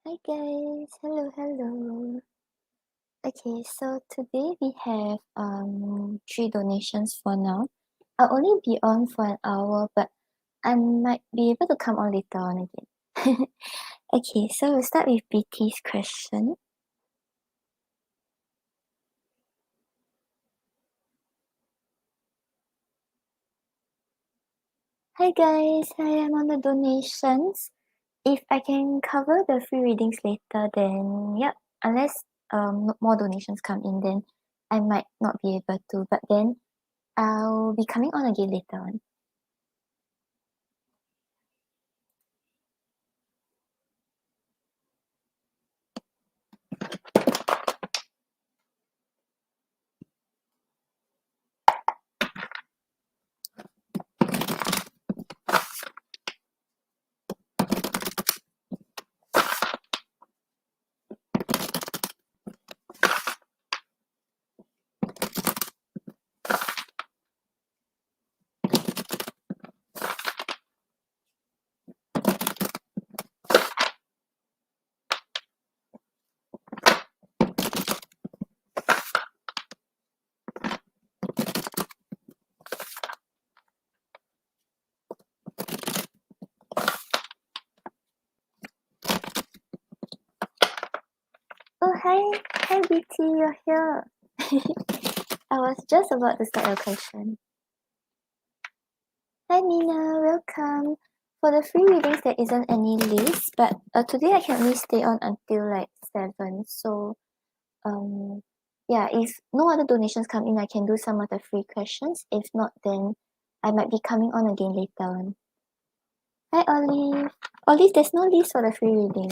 Hi guys, hello. Okay, so today we have 3 donations for now. I'll only be on for an hour, but I might be able to come on later on again. Okay, so we'll start with BT's question. Hi guys, I'm on the donations. If I can cover the free readings later, then yep. Unless more donations come in, then I might not be able to. But then I'll be coming on again later on. Oh, hi BT, you're here. I was just about to start your question. Hi Mina, welcome. For the free readings, there isn't any list, but today I can only stay on until like 7. So, yeah, if no other donations come in, I can do some of the free questions. If not, then I might be coming on again later on. Hi Olive. Olive, there's no list for the free reading.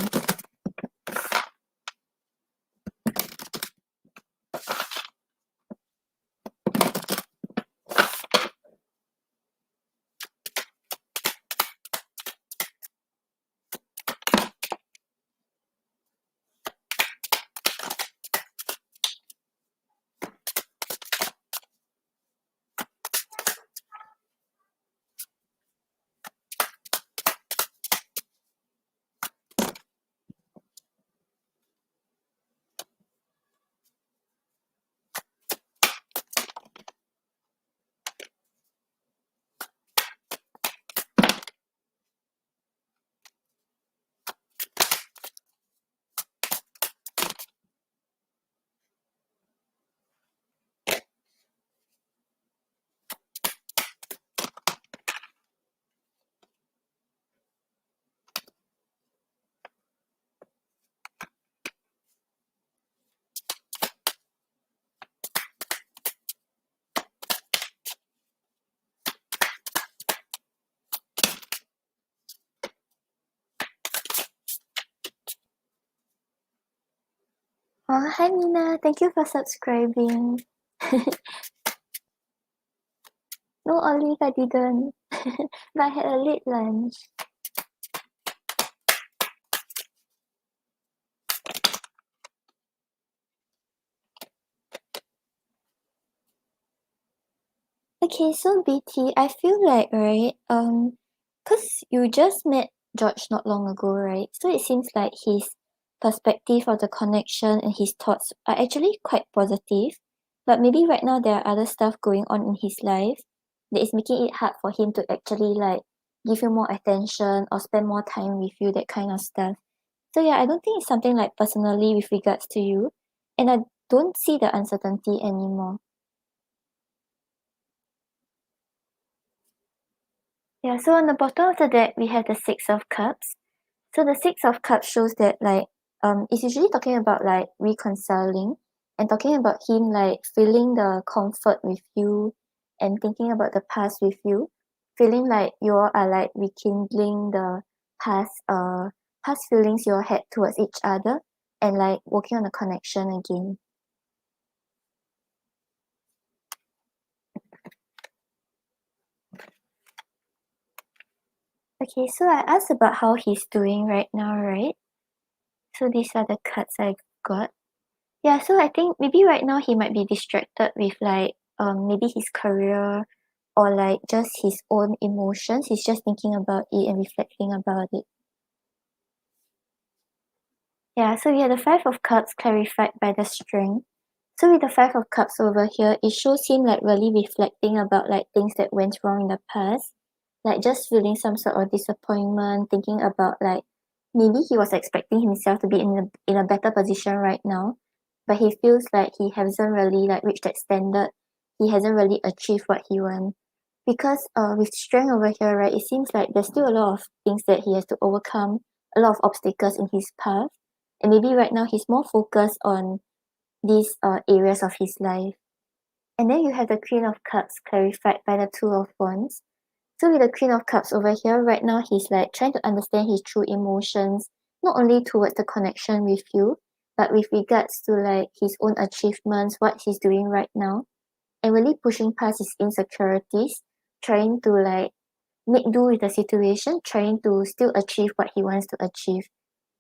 Oh, hi Mina, thank you for subscribing. No, Olive, I didn't. But I had a late lunch. Okay, so BT, I feel like, right, cause you just met George not long ago, right? So it seems like his perspective of the connection and his thoughts are actually quite positive. But maybe right now there are other stuff going on in his life that is making it hard for him to actually like give you more attention or spend more time with you, that kind of stuff. So yeah, I don't think it's something like personally with regards to you, and I don't see the uncertainty anymore. Yeah, so on the bottom of the deck, we have the Six of Cups. So the Six of Cups shows that like it's usually talking about like reconciling and talking about him like feeling the comfort with you and thinking about the past with you, feeling like you all are like rekindling the past feelings you all had towards each other and like working on a connection again. Okay, so I asked about how he's doing right now, right? So these are the cards I got. Yeah, so I think maybe right now he might be distracted with like maybe his career or like just his own emotions. He's just thinking about it and reflecting about it. Yeah, so we have the Five of Cups clarified by the Strength. So with the Five of Cups over here, it shows him like really reflecting about like things that went wrong in the past. Like just feeling some sort of disappointment, thinking about like maybe he was expecting himself to be in a better position right now, but he feels like he hasn't really like reached that standard. He hasn't really achieved what he wants. Because with strength over here, right, it seems like there's still a lot of things that he has to overcome, a lot of obstacles in his path. And maybe right now he's more focused on these areas of his life. And then you have the Queen of Cups clarified by the Two of Wands. So with the Queen of Cups over here, right now he's like trying to understand his true emotions, not only towards the connection with you, but with regards to like his own achievements, what he's doing right now, and really pushing past his insecurities, trying to like make do with the situation, trying to still achieve what he wants to achieve.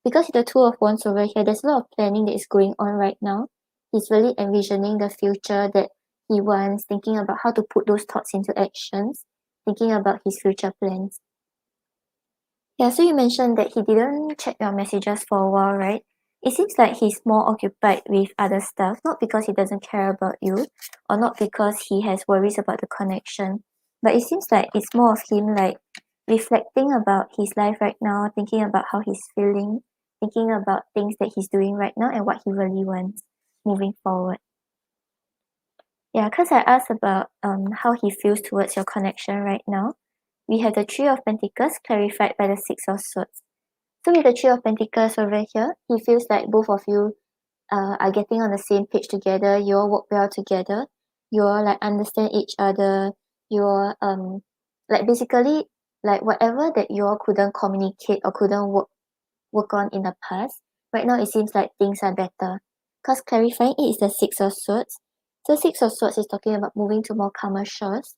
Because the Two of Wands over here, there's a lot of planning that is going on right now. He's really envisioning the future that he wants, thinking about how to put those thoughts into actions, thinking about his future plans. Yeah, so you mentioned that he didn't check your messages for a while, right? It seems like he's more occupied with other stuff, not because he doesn't care about you, or not because he has worries about the connection, but it seems like it's more of him like reflecting about his life right now, thinking about how he's feeling, thinking about things that he's doing right now and what he really wants moving forward. Yeah, because I asked about how he feels towards your connection right now. We have the Three of Pentacles clarified by the Six of Swords. So with the Three of Pentacles over here, he feels like both of you are getting on the same page together. You all work well together. You all like understand each other. You all like basically like whatever that you all couldn't communicate or couldn't work on in the past. Right now it seems like things are better. Because clarifying it is the Six of Swords. So Six of Swords is talking about moving to more calmer shores.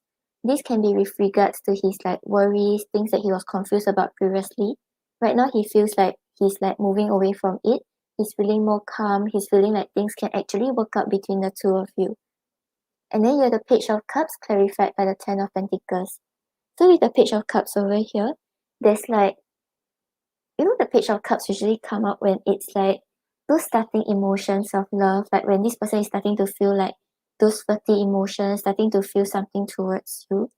This can be with regards to his like worries, things that he was confused about previously. Right now he feels like he's like moving away from it. He's feeling more calm. He's feeling like things can actually work out between the two of you. And then you have the Page of Cups clarified by the Ten of Pentacles. So with the Page of Cups over here, there's like the Page of Cups usually come up when it's like those starting emotions of love, like when this person is starting to feel like those flirty emotions, starting to feel something towards you.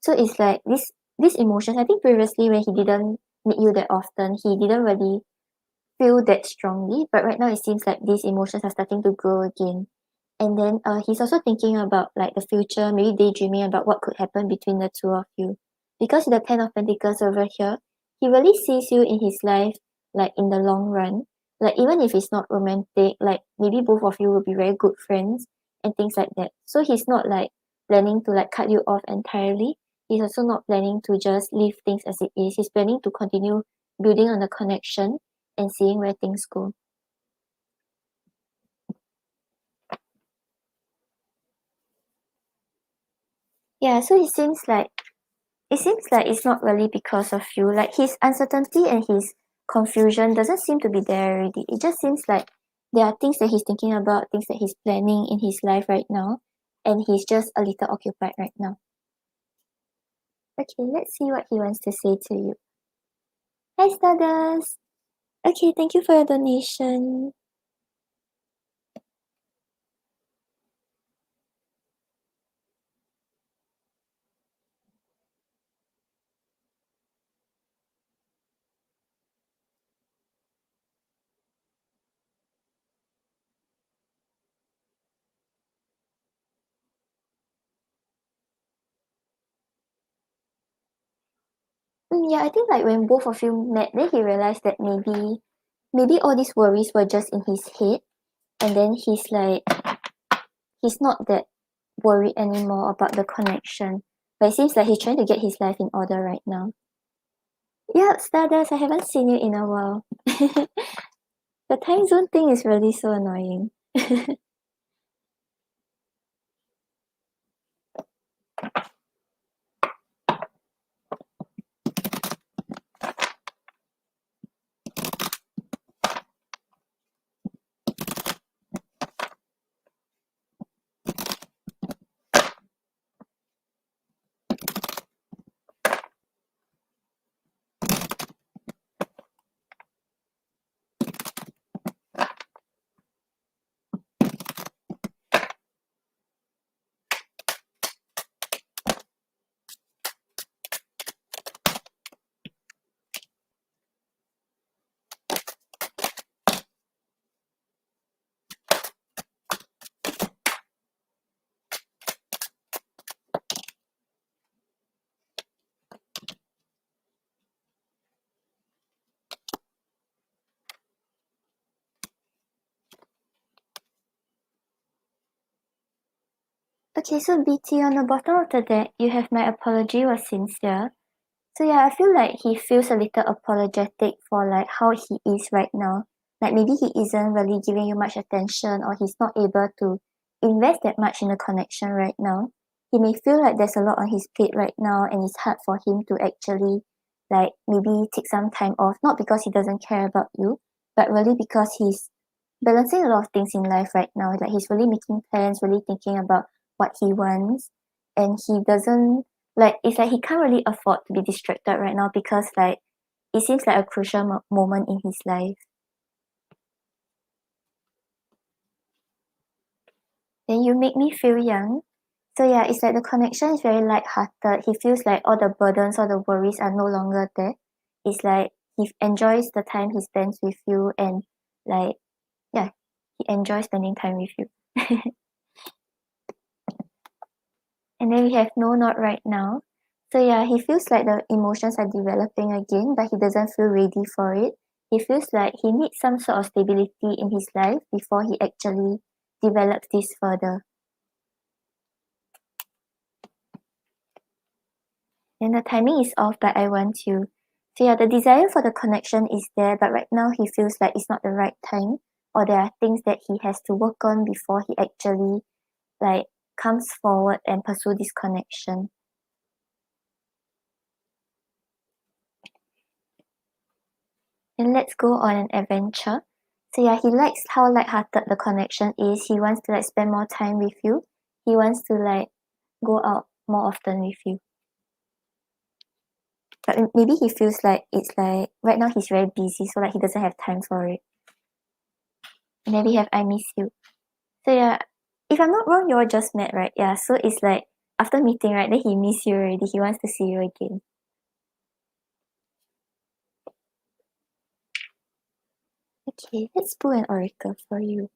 So it's like these emotions, I think previously when he didn't meet you that often, he didn't really feel that strongly, but right now it seems like these emotions are starting to grow again. And then he's also thinking about like the future, maybe daydreaming about what could happen between the two of you. Because the Ten of Pentacles over here, he really sees you in his life like in the long run. Like even if it's not romantic, like maybe both of you will be very good friends and things like that. So he's not like planning to like cut you off entirely. He's also not planning to just leave things as it is. He's planning to continue building on the connection and seeing where things go. Yeah, so it seems like it's not really because of you. Like his uncertainty and his confusion doesn't seem to be there already. It just seems like there are things that he's thinking about, things that he's planning in his life right now, and he's just a little occupied right now. Okay, let's see what he wants to say to you. Hi, Stardust. Okay, thank you for your donation. Yeah, I think like when both of you met, then he realized that maybe all these worries were just in his head, and then he's not that worried anymore about the connection. But it seems like he's trying to get his life in order right now. Yeah, Stardust, I haven't seen you in a while. The time zone thing is really so annoying. Okay, so BT, on the bottom of the deck, you have my apology was sincere. So yeah, I feel like he feels a little apologetic for like how he is right now. Like maybe he isn't really giving you much attention, or he's not able to invest that much in the connection right now. He may feel like there's a lot on his plate right now, and it's hard for him to actually like maybe take some time off, not because he doesn't care about you, but really because he's balancing a lot of things in life right now. Like he's really making plans, really thinking about what he wants, and he doesn't like it's like he can't really afford to be distracted right now because like it seems like a crucial moment in his life. Then you make me feel young. So yeah, it's like the connection is very light-hearted. He feels like all the burdens, all the worries are no longer there. It's like he enjoys the time he spends with you, and like yeah, he enjoys spending time with you. And then we have no, not right now. So yeah, he feels like the emotions are developing again, but he doesn't feel ready for it. He feels like he needs some sort of stability in his life before he actually develops this further. And the timing is off, but I want you. So yeah, the desire for the connection is there, but right now he feels like it's not the right time, or there are things that he has to work on before he actually like comes forward and pursue this connection. And let's go on an adventure. So yeah, he likes how lighthearted the connection is. He wants to like spend more time with you. He wants to like go out more often with you. But maybe he feels like it's like right now he's very busy, so like he doesn't have time for it. And then we have I miss you. So yeah, if I'm not wrong, you all just met, right? Yeah, so it's like after meeting, right, then he miss you already. He wants to see you again. Okay, let's pull an oracle for you.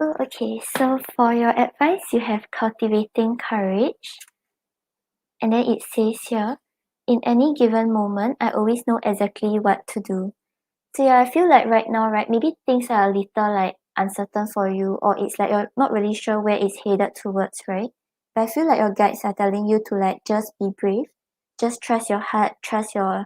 Oh, okay, so for your advice, you have cultivating courage. And then it says here, in any given moment, I always know exactly what to do. So yeah, I feel like right now, right, maybe things are a little like uncertain for you, or it's like you're not really sure where it's headed towards, right? But I feel like your guides are telling you to like just be brave, just trust your heart, trust your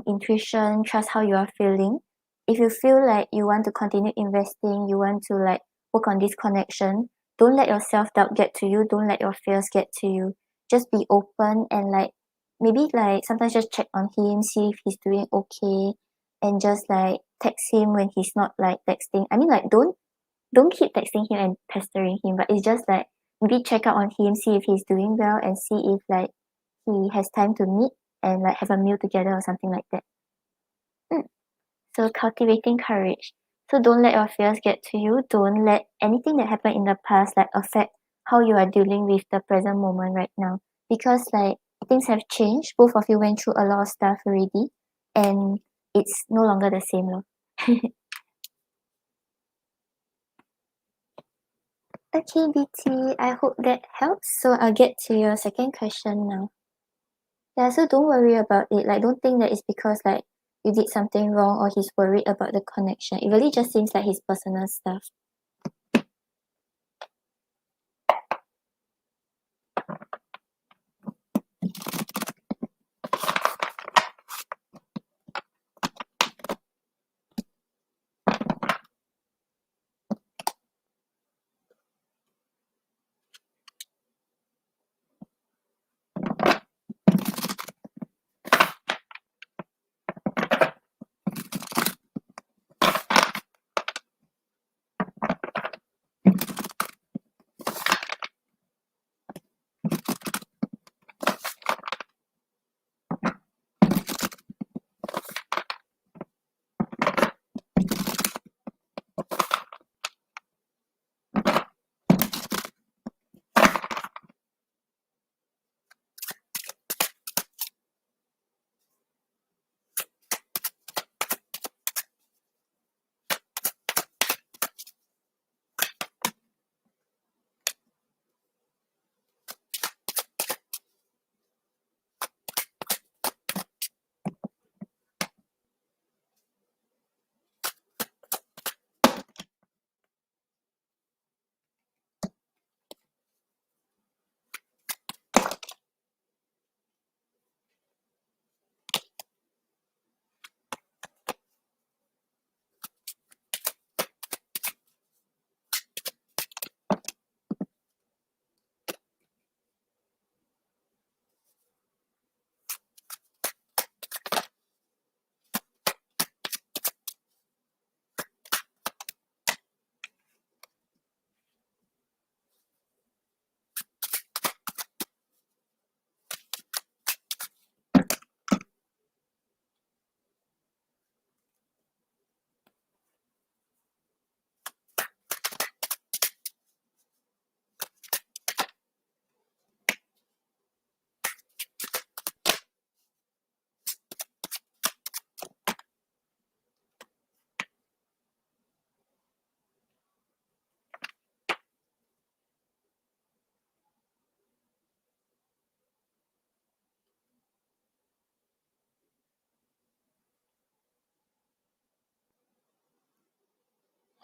intuition, trust how you are feeling. If you feel like you want to continue investing, you want to like work on this connection, don't let your self-doubt get to you, don't let your fears get to you. Just be open and like maybe like sometimes just check on him, see if he's doing okay, and just like text him when he's not like texting. I mean like don't keep texting him and pestering him, but it's just like maybe check out on him, see if he's doing well, and see if like he has time to meet and like have a meal together or something like that. Mm. So cultivating courage. So don't let your fears get to you. Don't let anything that happened in the past like affect how you are dealing with the present moment right now. Because like things have changed. Both of you went through a lot of stuff already, and it's no longer the same. Lor. Okay, BT, I hope that helps. So I'll get to your second question now. Yeah, so don't worry about it. Like, don't think that it's because like you did something wrong or he's worried about the connection. It really just seems like his personal stuff.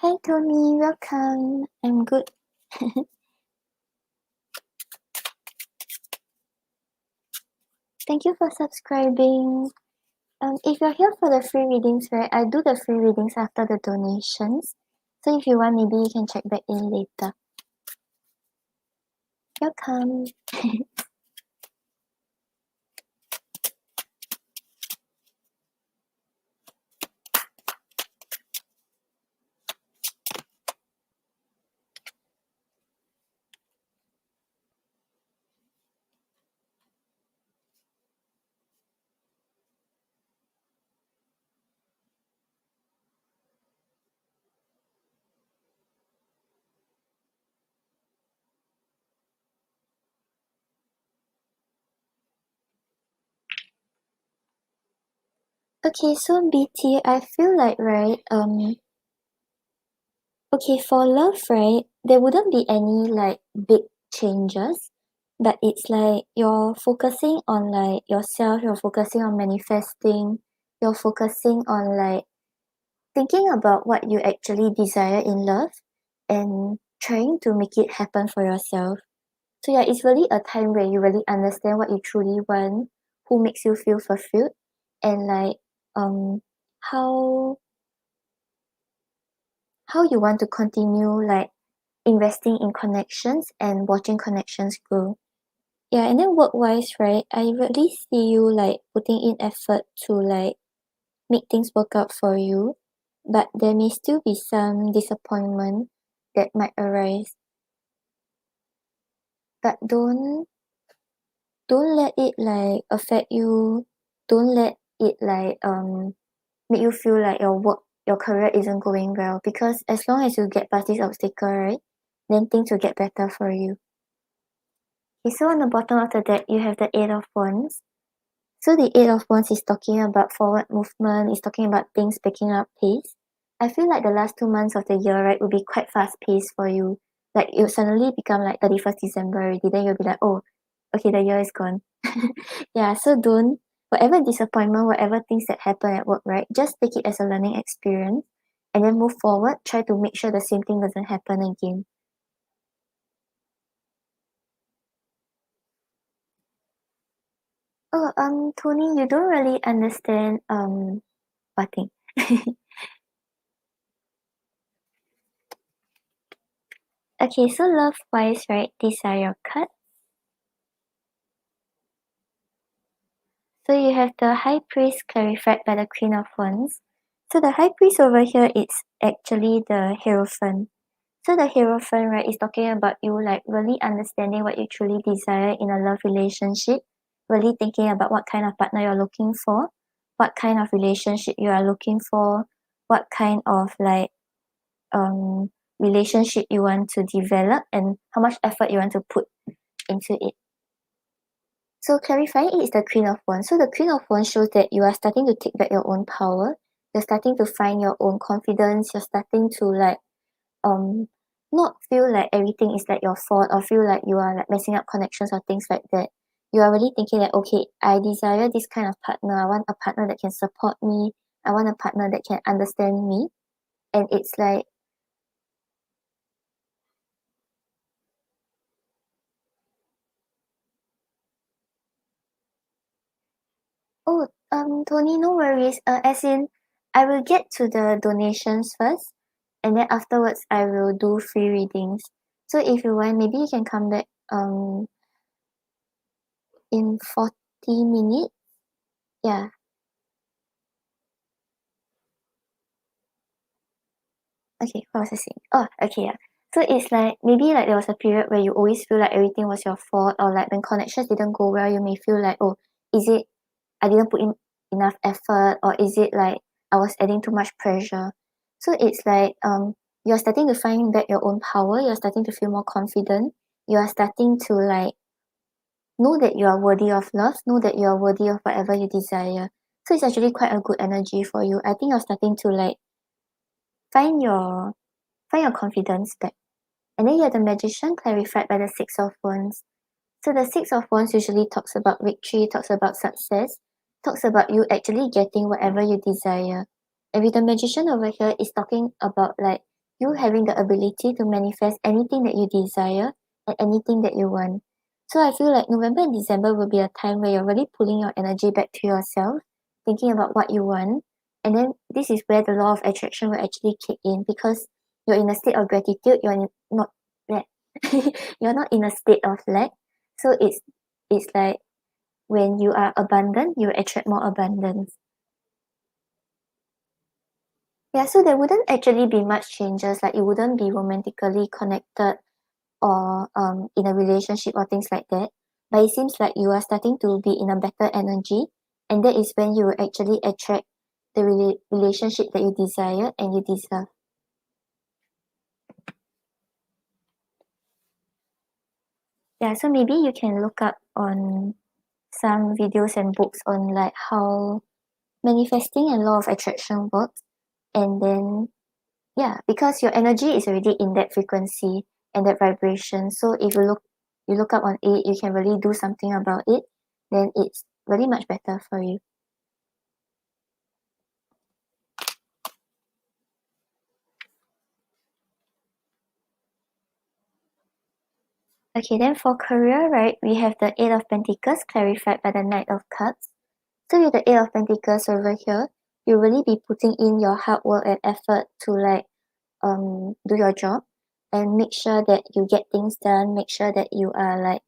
Hi Tony, welcome. I'm good. Thank you for subscribing. If you're here for the free readings, right, I do the free readings after the donations. So if you want, maybe you can check back in later. Welcome. Okay, so BT, I feel like, right, okay, for love, right, there wouldn't be any, like, big changes, but it's like you're focusing on, like, yourself, you're focusing on manifesting, you're focusing on, like, thinking about what you actually desire in love and trying to make it happen for yourself. So yeah, it's really a time where you really understand what you truly want, who makes you feel fulfilled, and like um how how you want to continue like investing in connections and watching connections grow. Yeah, and then work wise, right? I really see you like putting in effort to like make things work out for you, but there may still be some disappointment that might arise. But don't let it like affect you. Don't let it like make you feel like your career isn't going well, because as long as you get past this obstacle, right, then things will get better for you. Okay, so on the bottom of the deck you have the Eight of Wands. So the Eight of Wands is talking about forward movement, is talking about things picking up pace. I feel like the last 2 months of the year, right, will be quite fast paced for you. Like it'll suddenly become like 31st December already, then you'll be like, oh, okay, the year is gone. Yeah, so don't, whatever disappointment, whatever things that happen at work, right, just take it as a learning experience and then move forward. Try to make sure the same thing doesn't happen again. Oh, Tony, you don't really understand what thing? Okay, so love-wise, right, these are your cards. So you have the High Priest clarified by the Queen of Wands. So the High Priest over here is actually the Hierophant. So the Hierophant, right, is talking about you like really understanding what you truly desire in a love relationship, really thinking about what kind of partner you're looking for, what kind of relationship you are looking for, what kind of like relationship you want to develop, and how much effort you want to put into it. So clarifying it is the Queen of Wands. So the Queen of Wands shows that you are starting to take back your own power. You're starting to find your own confidence. You're starting to like um not feel like everything is like your fault or feel like you are like messing up connections or things like that. You are really thinking that okay, I desire this kind of partner. I want a partner that can support me. I want a partner that can understand me. And it's like, oh, Tony, no worries. As in, I will get to the donations first, and then afterwards I will do free readings. So if you want, maybe you can come back in 40 minutes. Yeah. Okay, what was I saying? Oh, okay, yeah. So it's like maybe like there was a period where you always feel like everything was your fault, or like when connections didn't go well, you may feel like, oh, is it I didn't put in enough effort, or is it like I was adding too much pressure? So it's like you're starting to find back your own power, you're starting to feel more confident, you are starting to like know that you are worthy of love, know that you are worthy of whatever you desire. So it's actually quite a good energy for you. I think you're starting to like find your find your confidence back. And then you have the Magician clarified by the Six of Wands. So the Six of Wands usually talks about victory, talks about success, talks about you actually getting whatever you desire. And with the Magician over here is talking about like you having the ability to manifest anything that you desire and anything that you want. So I feel like November and December will be a time where you're really pulling your energy back to yourself, thinking about what you want. And then this is where the law of attraction will actually kick in, because you're in a state of gratitude, not lack. You're not in a state of lack. So it's like when you are abundant, you attract more abundance. Yeah, so there wouldn't actually be much changes, like you wouldn't be romantically connected or in a relationship or things like that. But it seems like you are starting to be in a better energy, and that is when you will actually attract the relationship that you desire and you deserve. Yeah, so maybe you can look up on some videos and books on like how manifesting and law of attraction works. And then yeah, because your energy is already in that frequency and that vibration. So if you look up on it, you can really do something about it, then it's really much better for you. Okay, then for career, right, we have the Eight of Pentacles clarified by the Knight of Cups. So with the Eight of Pentacles over here, you'll really be putting in your hard work and effort to like do your job and make sure that you get things done, make sure that you are like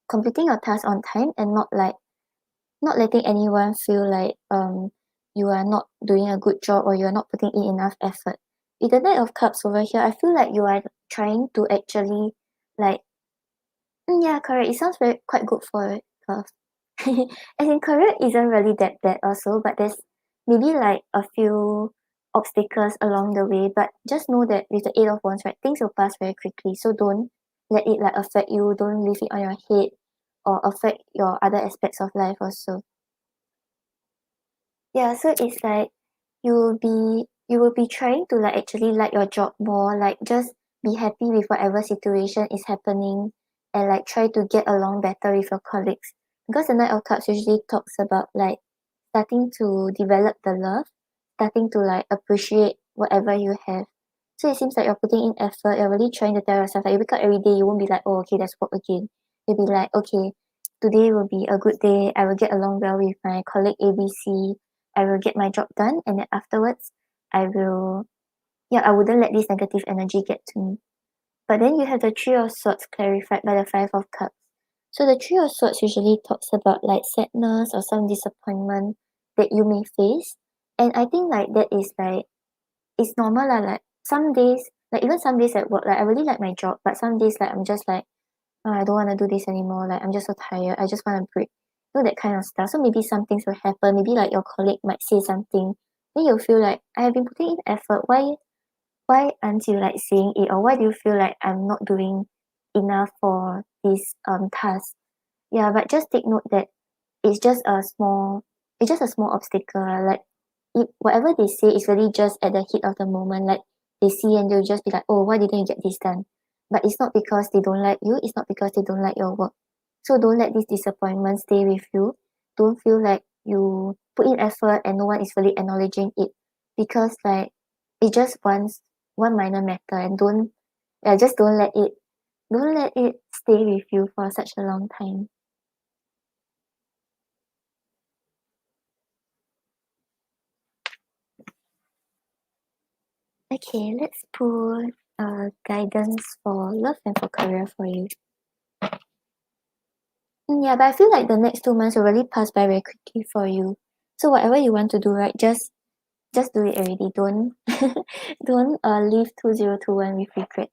completing your task on time and not letting anyone feel like you are not doing a good job or you're not putting in enough effort. With the Knight of Cups over here, I feel like you are trying to actually like yeah, correct. It sounds very quite good for love. As in career isn't really that bad also, but there's maybe like a few obstacles along the way. But just know that with the Eight of Wands, right, things will pass very quickly. So don't let it like affect you. Don't leave it on your head or affect your other aspects of life also. Yeah, so it's like you will be trying to like actually like your job more, like just be happy with whatever situation is happening and like try to get along better with your colleagues. Because the Knight of Cups usually talks about like starting to develop the love, starting to like appreciate whatever you have. So it seems like you're putting in effort, you're really trying to tell yourself like you wake up every day, you won't be like, oh okay, let's work again. You'll be like, okay, today will be a good day, I will get along well with my colleague ABC, I will get my job done, and then afterwards I will yeah, I wouldn't let this negative energy get to me. But then you have the Three of Swords clarified by the Five of Cups. So the Three of Swords usually talks about like sadness or some disappointment that you may face. And I think like that is like it's normal lah. Like some days, like even some days at work, like I really like my job, but some days like I'm just like, oh, I don't want to do this anymore. Like I'm just so tired. I just want to break. You know, that kind of stuff. So maybe some things will happen. Maybe like your colleague might say something. Then you'll feel like I have been putting in effort. Why aren't you like seeing it, or why do you feel like I'm not doing enough for this task? Yeah, but just take note that it's just a small it's just a small obstacle. Like whatever they say is really just at the heat of the moment. Like they see and they'll just be like, oh, why didn't you get this done? But it's not because they don't like you, it's not because they don't like your work. So don't let this disappointment stay with you. Don't feel like you put in effort and no one is really acknowledging it, because like it just one minor matter, and don't yeah, just don't let it stay with you for such a long time. Okay, let's pull guidance for love and for career for you. Yeah, but I feel like the next 2 months will really pass by very quickly for you. So whatever you want to do, right, just do it already. Don't don't leave 2021 with regret.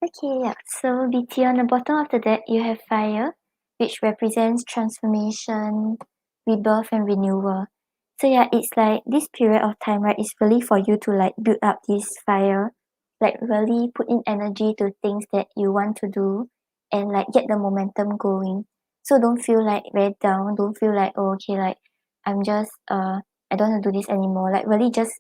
Okay, yeah. So BT, on the bottom of the deck, you have fire, which represents transformation, rebirth, and renewal. So yeah, it's like this period of time, right, is really for you to like build up this fire, like really put in energy to things that you want to do and like get the momentum going. So don't feel like very down, don't feel like, oh, okay, like I'm just I don't want to do this anymore. Like really just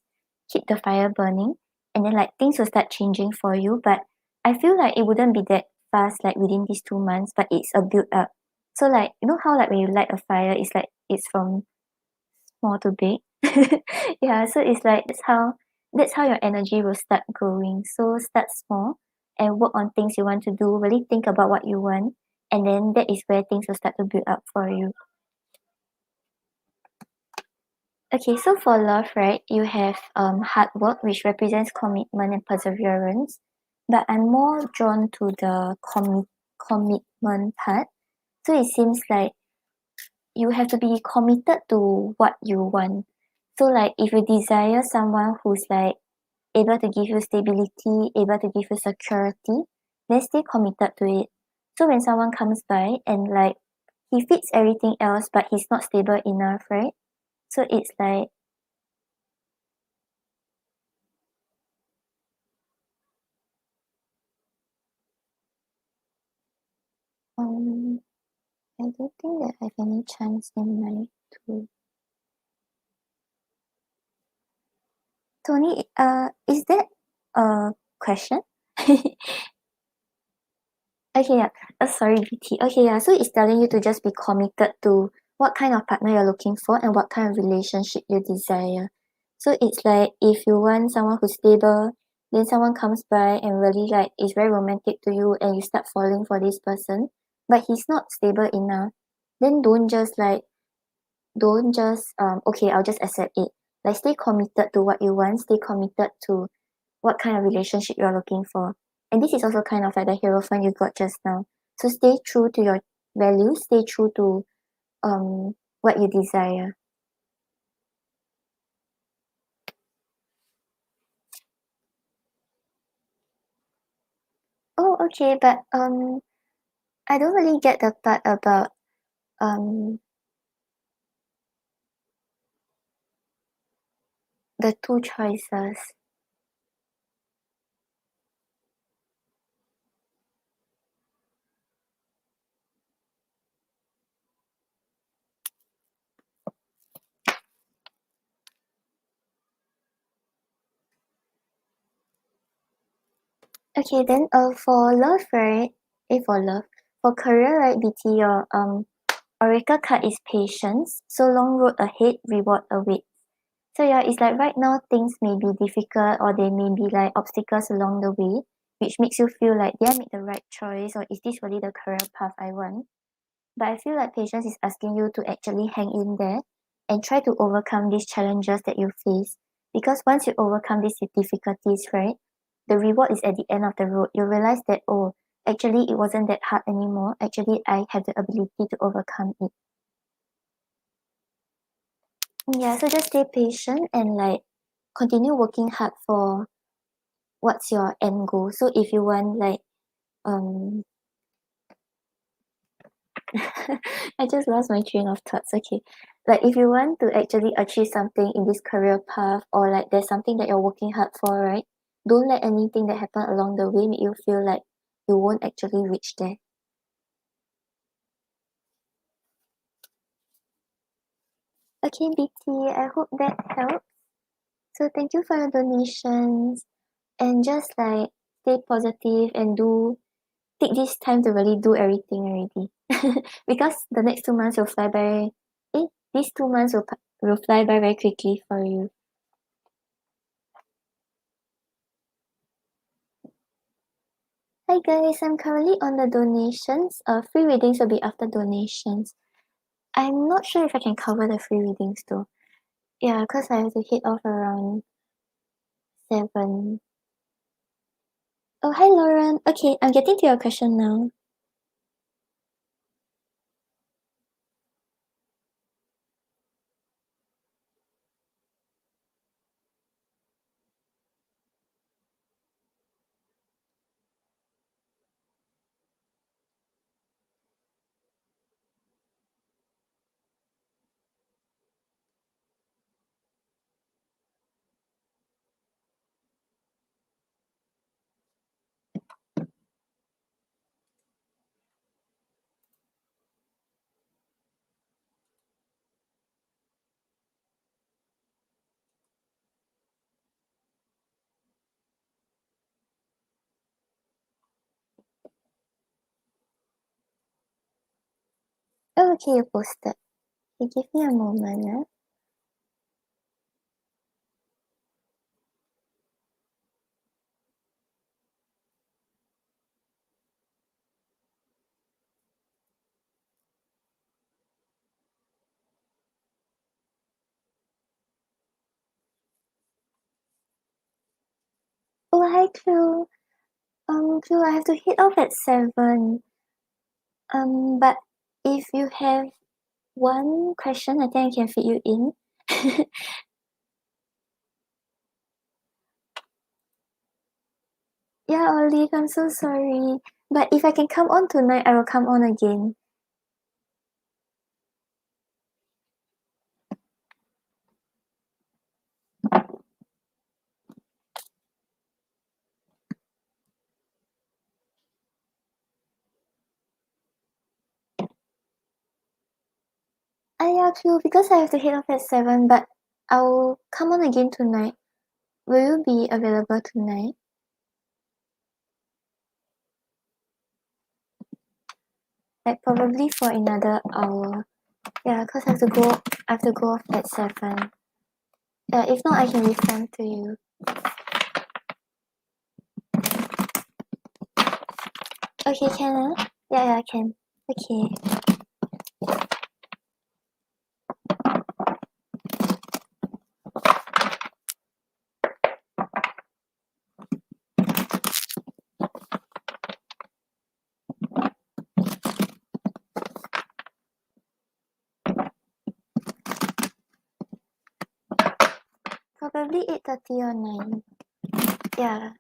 keep the fire burning and then like things will start changing for you. But I feel like it wouldn't be that fast like within these 2 months, but it's a build up. So like you know how like when you light a fire, it's like it's from small to big. Yeah, so it's like that's how your energy will start growing. So start small and work on things you want to do. Really think about what you want, and then that is where things will start to build up for you. Okay, so for love, right, you have hard work, which represents commitment and perseverance. But I'm more drawn to the commitment part. So it seems like you have to be committed to what you want. So like if you desire someone who's like able to give you stability, able to give you security, then stay committed to it. So when someone comes by and like he fits everything else but he's not stable enough, right? So it's like um I don't think that I have any chance in my two. Tony, is that a question? Okay, yeah. Sorry, BT. Okay, yeah. So it's telling you to just be committed to what kind of partner you're looking for and what kind of relationship you desire. So it's like if you want someone who's stable, then someone comes by and really like is very romantic to you and you start falling for this person, but he's not stable enough, then don't just okay, I'll just accept it. Like stay committed to what you want, stay committed to what kind of relationship you're looking for. And this is also kind of like the hierophant you got just now. So stay true to your values, stay true to what you desire. Oh, okay, but I don't really get the part about um the two choices. Okay, then for love, right? For love. For career, right, BT, your oracle card is patience. So long road ahead, reward awaits. So yeah, it's like right now things may be difficult or there may be like obstacles along the way, which makes you feel like did I make the right choice or is this really the career path I want? But I feel like patience is asking you to actually hang in there and try to overcome these challenges that you face. Because once you overcome these difficulties, right, the reward is at the end of the road. You realize that, oh, actually it wasn't that hard anymore. Actually, I have the ability to overcome it. Yeah, so just stay patient and like continue working hard for what's your end goal. So if you want like um I just lost my train of thoughts. Okay. Like if you want to actually achieve something in this career path or like there's something that you're working hard for, right? Don't let anything that happen along the way make you feel like you won't actually reach there. Okay, BT, I hope that helps. So thank you for your donations and just like stay positive and do take this time to really do everything already. Because the next 2 months will fly by. These 2 months will fly by very quickly for you. Hi guys, I'm currently on the donations. Free readings will be after donations. I'm not sure if I can cover the free readings though. Yeah, because I have to hit off around 7. Oh, hi Lauren. Okay, I'm getting to your question now. Oh, okay, you posted. Okay, give me a moment. Oh, hi, Clue. Clue, I have to head off at 7. But if you have one question, I think I can fit you in. Yeah, Olive, I'm so sorry. But if I can come on tonight, I will come on again. Yeah, Clue, because I have to head off at 7, but I'll come on again tonight. Will you be available tonight? Like probably for another hour. Yeah, because I have to go off at 7. Yeah, if not, I can respond to you. Okay, can I? Yeah, I can. Okay. Probably 8:30 or 9. Yeah.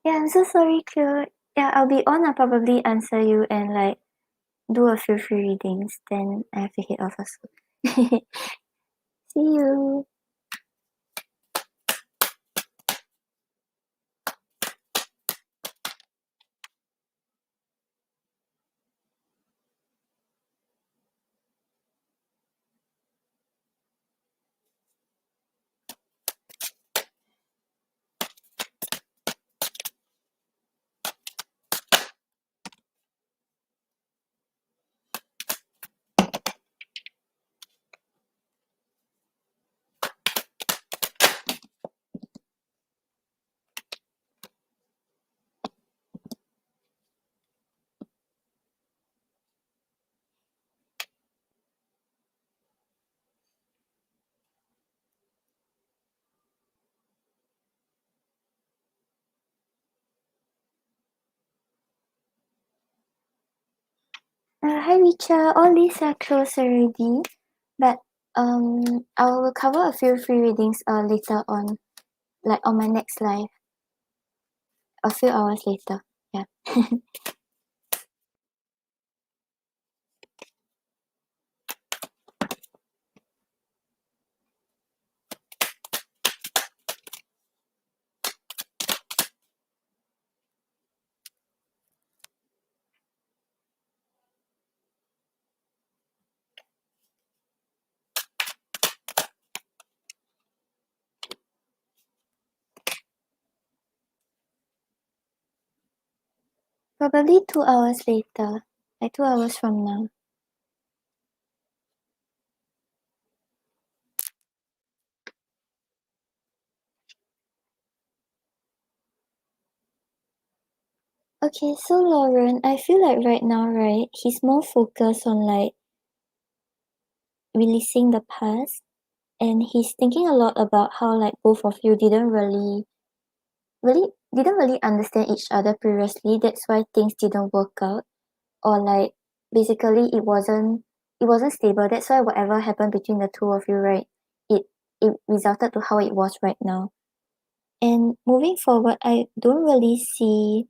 Yeah, I'm so sorry, Cleo. Yeah, I'll be on. I'll probably answer you and like do a few free readings. Then I have to head off also. See you. Hi, Richa. All these are closed already, but I will cover a few free readings later on, like on my next live, a few hours later. Yeah. Probably 2 hours later, like 2 hours from now. Okay, so Lauren, I feel like right now, right, he's more focused on like releasing the past, and he's thinking a lot about how like both of you didn't really understand each other previously. That's why things didn't work out, or like basically it wasn't it wasn't stable. That's why whatever happened between the two of you, right, it resulted to how it was right now. And moving forward, I don't really see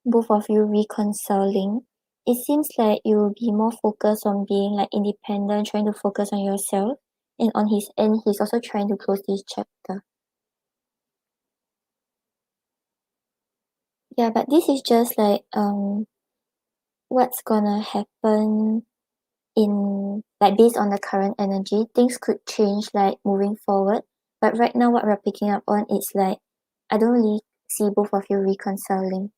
both of you reconciling. It seems like you'll be more focused on being like independent, trying to focus on yourself. And on his end, he's also trying to close this chapter. Yeah, but this is just like what's gonna happen in like based on the current energy. Things could change like moving forward. But right now what we're picking up on is like I don't really see both of you reconciling.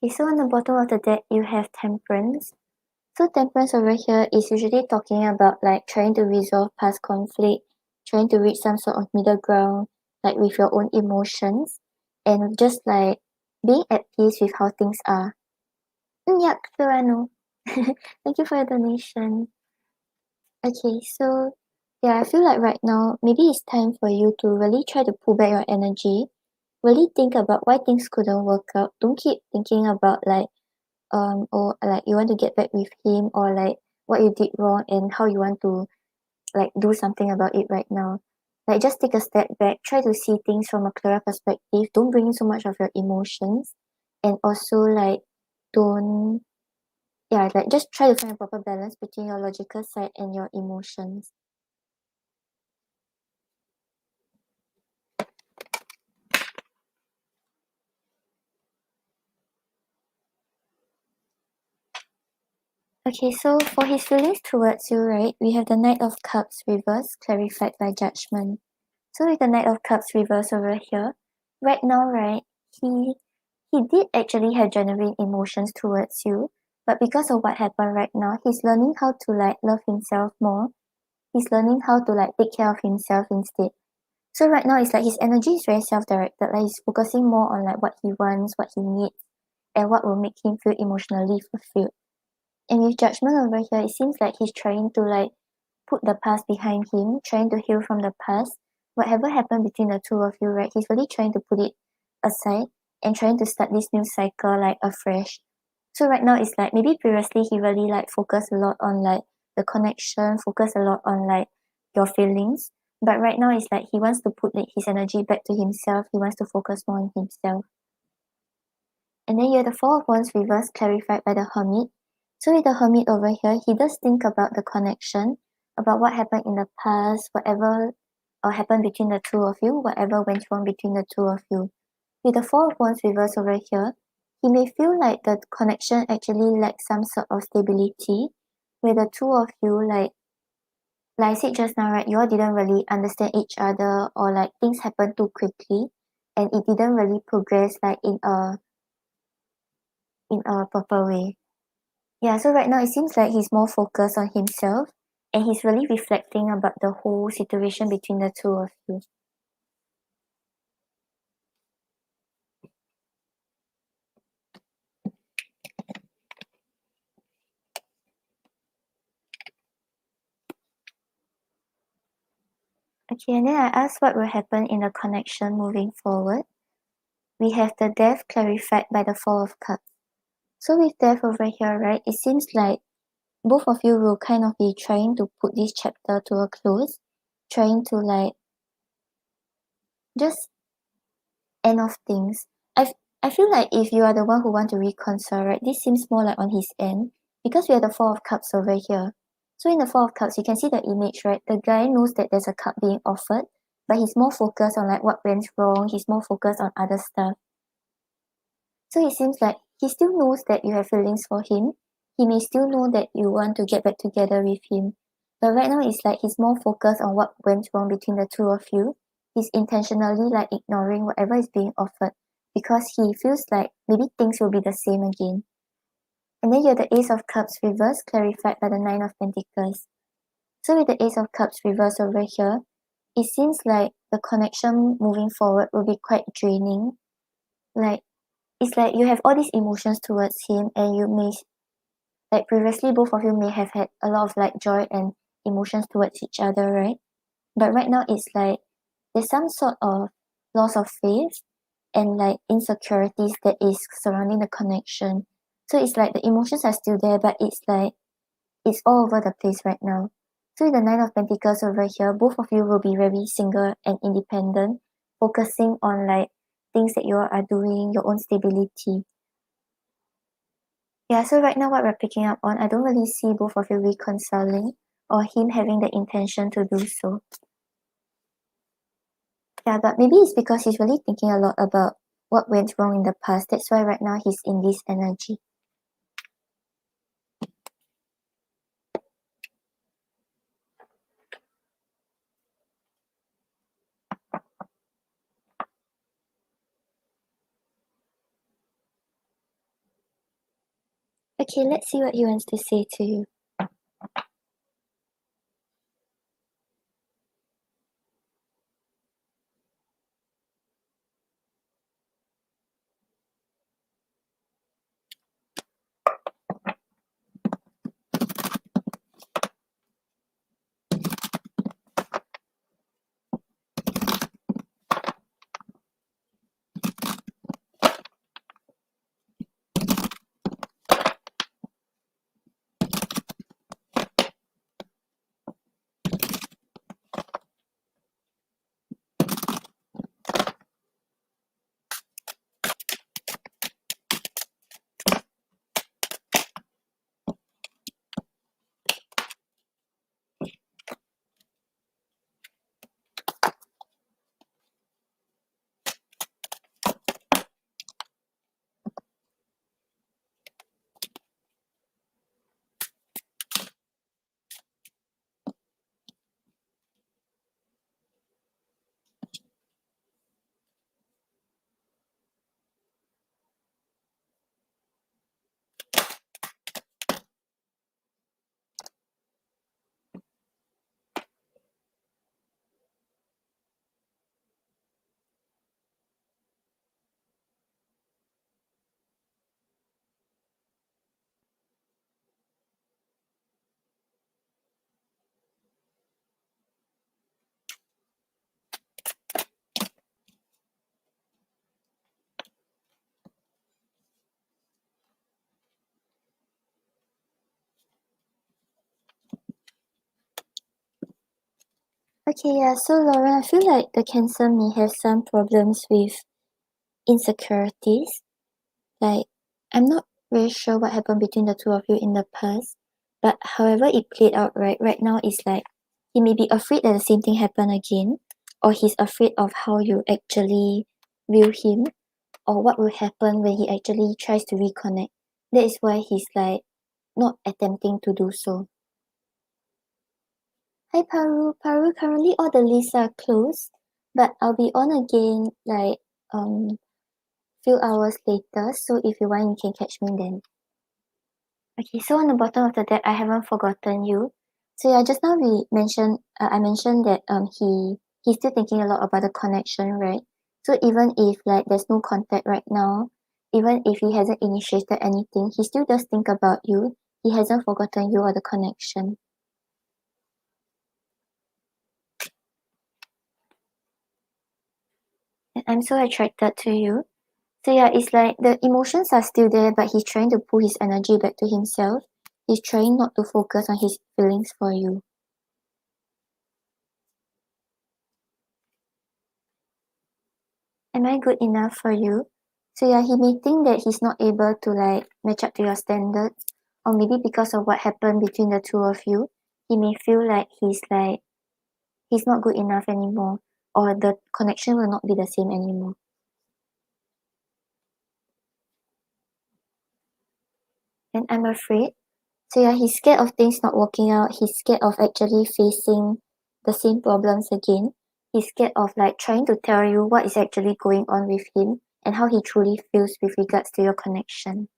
Okay, so on the bottom of the deck you have Temperance. So Temperance over here is usually talking about like trying to resolve past conflict, trying to reach some sort of middle ground, like with your own emotions, and just like being at peace with how things are. Yep, sure, I know. Thank you for your donation. Okay, so yeah, I feel like right now maybe it's time for you to really try to pull back your energy. Really think about why things couldn't work out. Don't keep thinking about like or like you want to get back with him or like what you did wrong and how you want to like do something about it right now. Like just take a step back, try to see things from a clearer perspective. Don't bring in so much of your emotions and also like don't yeah, like just try to find a proper balance between your logical side and your emotions. Okay, so for his feelings towards you, right, we have the Knight of Cups reversed, clarified by Judgment. So with the Knight of Cups reversed over here, right now, right, he did actually have genuine emotions towards you, but because of what happened right now, he's learning how to like love himself more. He's learning how to like take care of himself instead. So right now it's like his energy is very self-directed, like he's focusing more on like what he wants, what he needs, and what will make him feel emotionally fulfilled. And with Judgment over here, it seems like he's trying to like put the past behind him, trying to heal from the past. Whatever happened between the two of you, right? He's really trying to put it aside and trying to start this new cycle like afresh. So right now it's like maybe previously he really like focused a lot on like the connection, focused a lot on like your feelings. But right now it's like he wants to put like his energy back to himself. He wants to focus more on himself. And then you have the Four of Wands reversed, clarified by the Hermit. So with the Hermit over here, he does think about the connection, about what happened in the past, whatever happened between the two of you, whatever went wrong between the two of you. With the Four of Wands reversed over here, he may feel like the connection actually lacks some sort of stability, where the two of you, like I said just now, right, you all didn't really understand each other or like things happened too quickly and it didn't really progress like in a proper way. Yeah, so right now it seems like he's more focused on himself and he's really reflecting about the whole situation between the two of you. Okay, and then I asked what will happen in the connection moving forward. We have the death clarified by the Four of Cups. So with death over here, right, it seems like both of you will kind of be trying to put this chapter to a close, trying to like just end of things. I feel like if you are the one who want to reconcile, right, this seems more like on his end because we have the Four of Cups over here. So in the Four of Cups, you can see the image, right? The guy knows that there's a cup being offered, but he's more focused on like what went wrong. He's more focused on other stuff. So it seems like he still knows that you have feelings for him. He may still know that you want to get back together with him. But right now it's like he's more focused on what went wrong between the two of you. He's intentionally like ignoring whatever is being offered because he feels like maybe things will be the same again. And then you have the Ace of Cups reversed, clarified by the Nine of Pentacles. So with the Ace of Cups reversed over here, it seems like the connection moving forward will be quite draining. Like it's like you have all these emotions towards him and you may like previously both of you may have had a lot of like joy and emotions towards each other, right? But right now it's like there's some sort of loss of faith and like insecurities that is surrounding the connection. So it's like the emotions are still there, but it's like it's all over the place right now. So with the Nine of Pentacles over here, both of you will be very single and independent, focusing on like things that you are doing, your own stability. Yeah, so right now what we're picking up on, I don't really see both of you reconciling or him having the intention to do so. Yeah, but maybe it's because he's really thinking a lot about what went wrong in the past. That's why right now he's in this energy. Okay, let's see what he wants to say to you. Okay, yeah, so Lauren, I feel like the Cancer may have some problems with insecurities. Like, I'm not very sure what happened between the two of you in the past, but however it played out right now is like he may be afraid that the same thing happen again, or he's afraid of how you actually view him, or what will happen when he actually tries to reconnect. That is why he's like not attempting to do so. Hi Paru. Paru, currently all the lists are closed, but I'll be on again like few hours later, so if you want you can catch me then. Okay, so on the bottom of the deck I haven't forgotten you. So yeah, just now I mentioned that he's still thinking a lot about the connection, right? So even if like there's no contact right now, even if he hasn't initiated anything, he still does think about you. He hasn't forgotten you or the connection. And I'm so attracted to you. So yeah, it's like the emotions are still there, but he's trying to pull his energy back to himself. He's trying not to focus on his feelings for you. Am I good enough for you? So yeah, he may think that he's not able to like match up to your standards, or maybe because of what happened between the two of you, he may feel like he's not good enough anymore, or the connection will not be the same anymore. And I'm afraid. So yeah, he's scared of things not working out. He's scared of actually facing the same problems again. He's scared of like trying to tell you what is actually going on with him and how he truly feels with regards to your connection.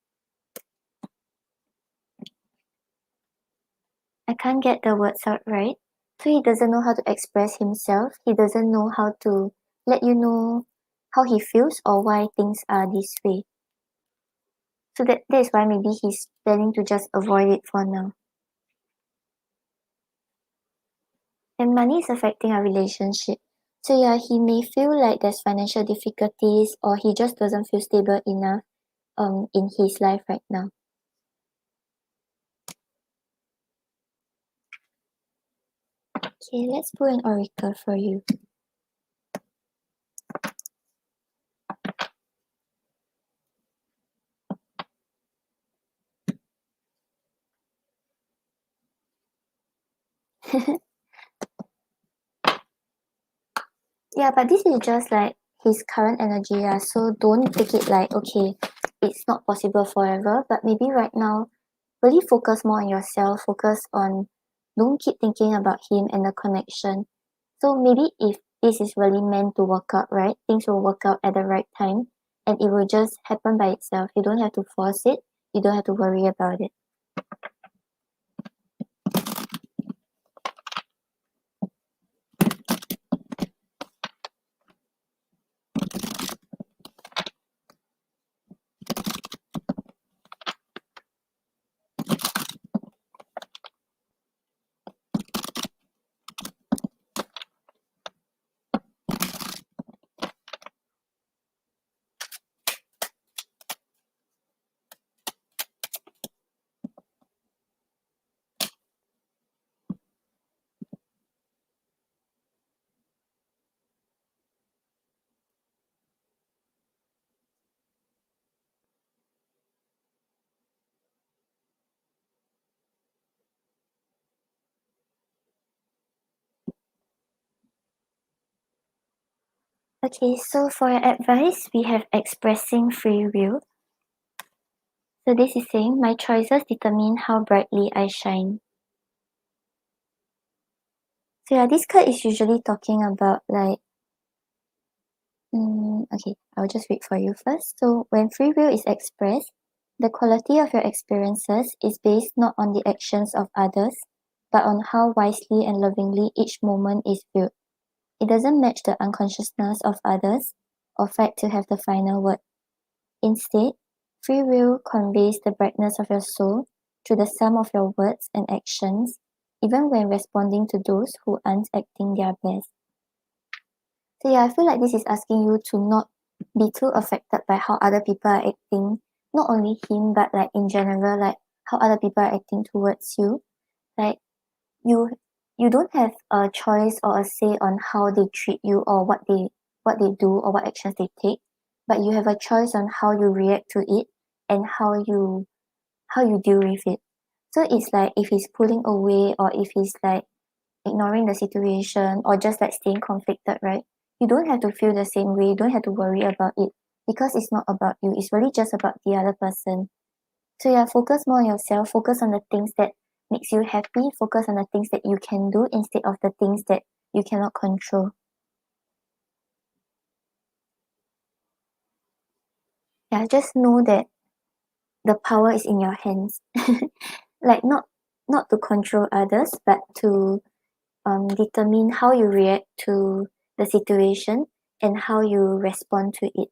I can't get the words out right. So he doesn't know how to express himself. He doesn't know how to let you know how he feels or why things are this way. So that is why maybe he's planning to just avoid it for now. And money is affecting our relationship. So yeah, he may feel like there's financial difficulties or he just doesn't feel stable enough in his life right now. Okay, let's pull an oracle for you. Yeah, but this is just like his current energy, yeah. So don't take it like, okay, it's not possible forever. But maybe right now, really focus more on yourself. Focus on, don't keep thinking about him and the connection. So maybe if this is really meant to work out, right? Things will work out at the right time, and it will just happen by itself. You don't have to force it. You don't have to worry about it. Okay, so for your advice, we have expressing free will. So this is saying, my choices determine how brightly I shine. So yeah, this card is usually talking about like, okay, I'll just read for you first. So when free will is expressed, the quality of your experiences is based not on the actions of others, but on how wisely and lovingly each moment is viewed. It doesn't match the unconsciousness of others or fight to have the final word. Instead, free will conveys the brightness of your soul through the sum of your words and actions, even when responding to those who aren't acting their best. So yeah, I feel like this is asking you to not be too affected by how other people are acting, not only him, but like in general, like how other people are acting towards you. Like you you don't have a choice or a say on how they treat you or what they do or what actions they take, but you have a choice on how you react to it and how you deal with it. So it's like if he's pulling away or if he's like ignoring the situation or just like staying conflicted, right? You don't have to feel the same way. You don't have to worry about it because it's not about you. It's really just about the other person. So yeah, focus more on yourself. Focus on the things that makes you happy. Focus on the things that you can do instead of the things that you cannot control. Yeah, just know that the power is in your hands. Like not to control others, but to determine how you react to the situation and how you respond to it.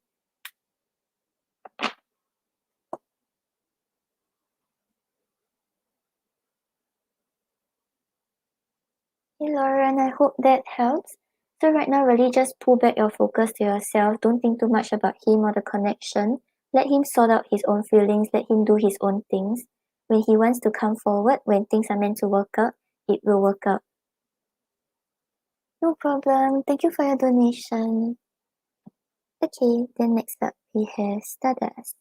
Hey Lauren, I hope that helps. So right now, really just pull back your focus to yourself. Don't think too much about him or the connection. Let him sort out his own feelings. Let him do his own things. When he wants to come forward, when things are meant to work out, it will work out. No problem. Thank you for your donation. Okay, then next up we have Stardust.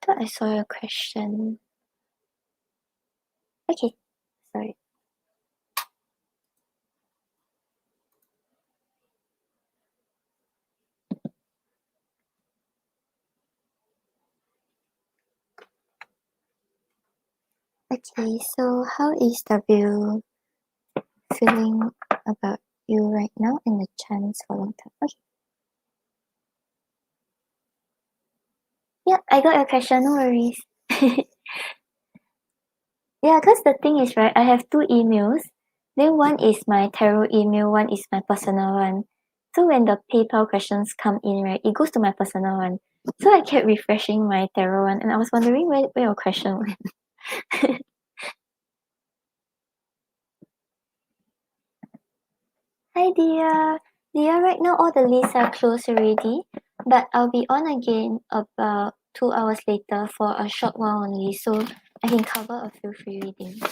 Thought I saw your question. Okay, sorry. Okay, so how is W feeling about you right now and the chance for long term? Okay. Yeah, I got your question, no worries. Yeah, because the thing is, right, I have 2 emails. Then one is my tarot email, one is my personal one. So when the PayPal questions come in, right, it goes to my personal one. So I kept refreshing my tarot one, and I was wondering where your question went. Hi, Dia. Dia, right now all the lists are closed already, but I'll be on again about 2 hours later for a short while only, so I can cover a few free readings.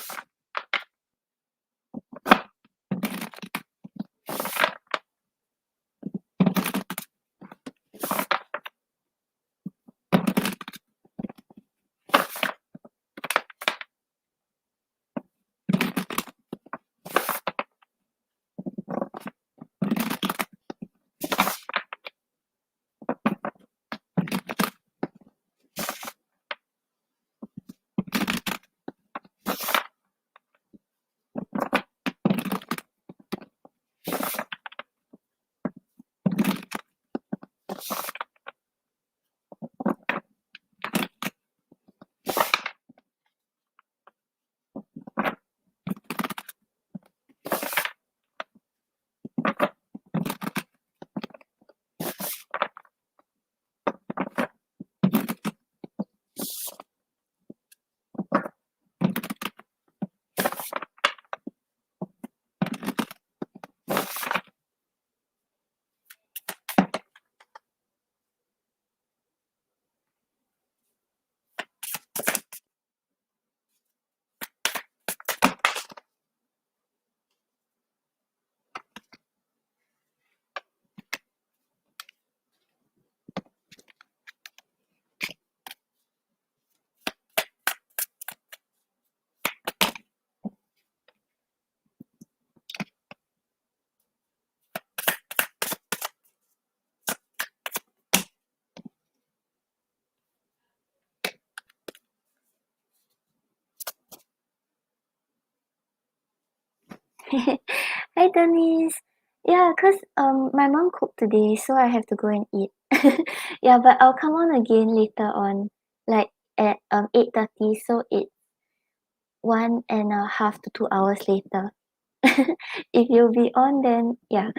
Hi, Denise. Yeah, cause my mom cooked today, so I have to go and eat. Yeah, but I'll come on again later on, like at 8:30. So it's 1.5 to 2 hours later. If you'll be on, then yeah.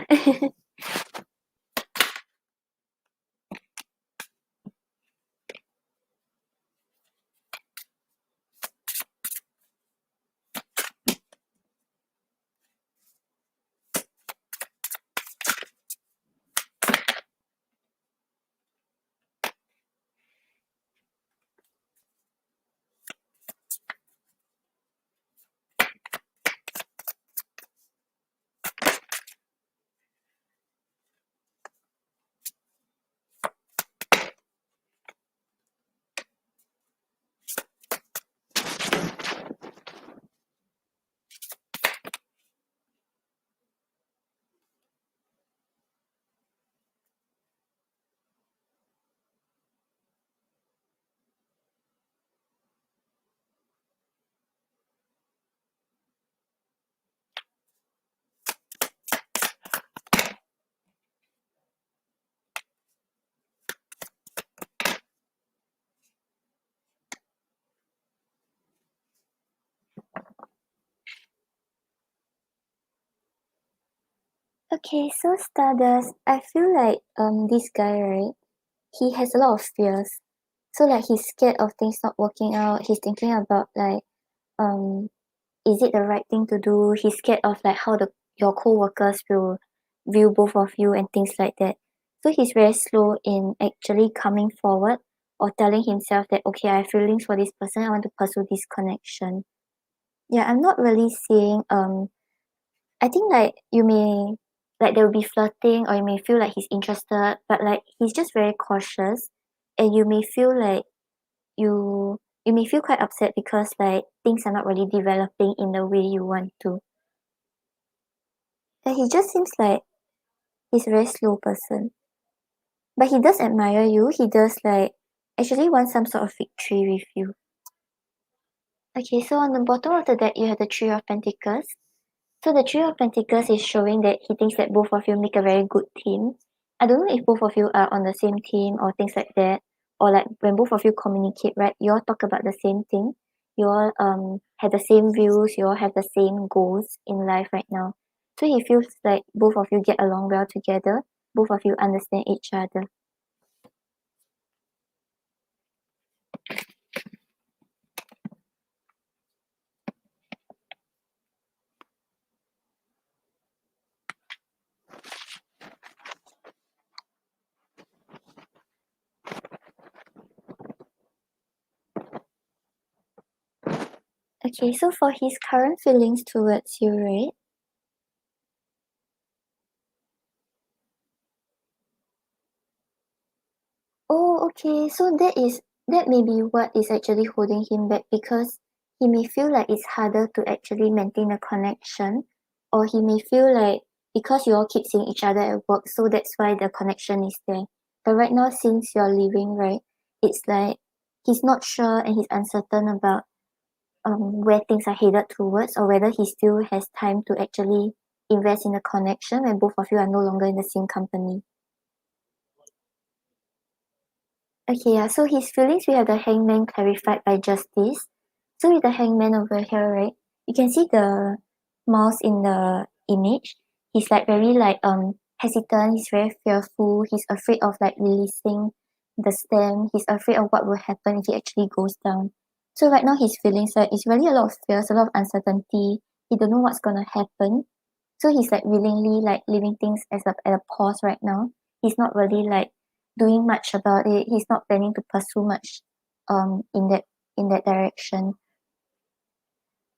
Okay, so Stardust, I feel like this guy, right? He has a lot of fears. So like he's scared of things not working out. He's thinking about like um is it the right thing to do? He's scared of like how your co-workers will view both of you and things like that. So he's very slow in actually coming forward or telling himself that okay, I have feelings for this person, I want to pursue this connection. Yeah, I'm not really seeing I think like you may like there will be flirting or you may feel like he's interested, but like he's just very cautious and you may feel like you may feel quite upset because like things are not really developing in the way you want to. And he just seems like he's a very slow person. But he does admire you. He does like actually want some sort of victory with you. Okay, so on the bottom of the deck you have the Three of Pentacles. So the Three of Pentacles is showing that he thinks that both of you make a very good team. I don't know if both of you are on the same team or things like that. Or like when both of you communicate, right? You all talk about the same thing. you all have the same views, you all have the same goals in life right now. So he feels like both of you get along well together, both of you understand each other. Okay, so for his current feelings towards you, right? Oh, okay. So that may be what is actually holding him back, because he may feel like it's harder to actually maintain a connection, or he may feel like because you all keep seeing each other at work, so that's why the connection is there. But right now, since you're leaving, right, it's like he's not sure and he's uncertain about where things are headed towards, or whether he still has time to actually invest in a connection when both of you are no longer in the same company. Okay, yeah, so his feelings, we have the hangman clarified by justice. So with the hangman over here, right, you can see the mouse in the image. He's like very like hesitant, he's very fearful, he's afraid of like releasing the stem, he's afraid of what will happen if he actually goes down. So right now his feelings like is really a lot of fears, a lot of uncertainty. He don't know what's gonna happen. So he's like willingly like leaving things as at a pause right now. He's not really like doing much about it. He's not planning to pursue much in that direction.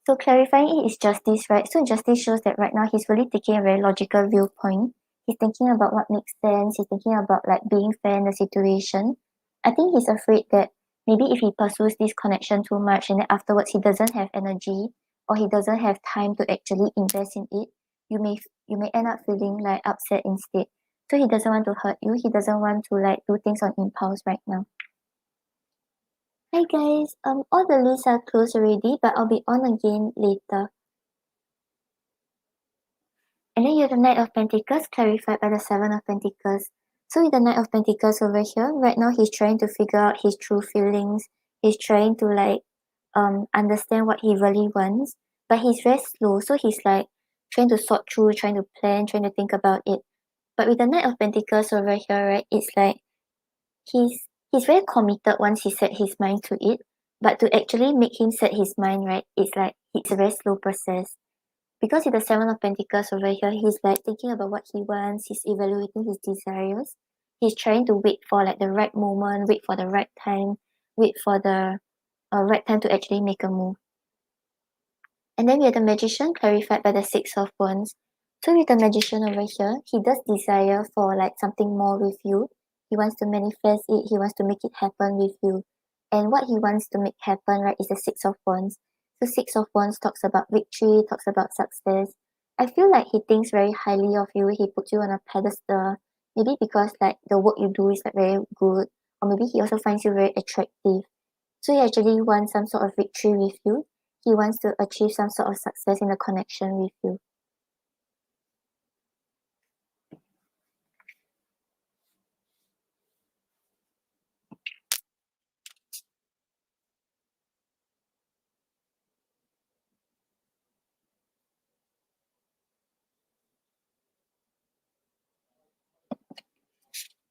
So clarifying it is justice, right? So justice shows that right now he's really taking a very logical viewpoint. He's thinking about what makes sense. He's thinking about like being fair in the situation. I think he's afraid that maybe if he pursues this connection too much and then afterwards he doesn't have energy or he doesn't have time to actually invest in it, you may end up feeling like upset instead. So he doesn't want to hurt you. He doesn't want to like do things on impulse right now. Hi guys, all the lists are closed already, but I'll be on again later. And then you have the Knight of Pentacles clarified by the Seven of Pentacles. So with the Knight of Pentacles over here, right now he's trying to figure out his true feelings. He's trying to like understand what he really wants, but he's very slow. So he's like trying to sort through, trying to plan, trying to think about it. But with the Knight of Pentacles over here, right, it's like he's very committed once he set his mind to it. But to actually make him set his mind right, it's like it's a very slow process. Because with the Seven of Pentacles over here, he's like thinking about what he wants, he's evaluating his desires. He's trying to wait for like the right moment, wait for the right time, wait for the right time to actually make a move. And then we have the Magician clarified by the Six of Wands. So with the Magician over here, he does desire for like something more with you. He wants to manifest it, he wants to make it happen with you. And what he wants to make happen, right, is the Six of Wands. So Six of Wands talks about victory, talks about success. I feel like he thinks very highly of you. He puts you on a pedestal. Maybe because like the work you do is like very good, or maybe he also finds you very attractive. So he actually wants some sort of victory with you. He wants to achieve some sort of success in the connection with you.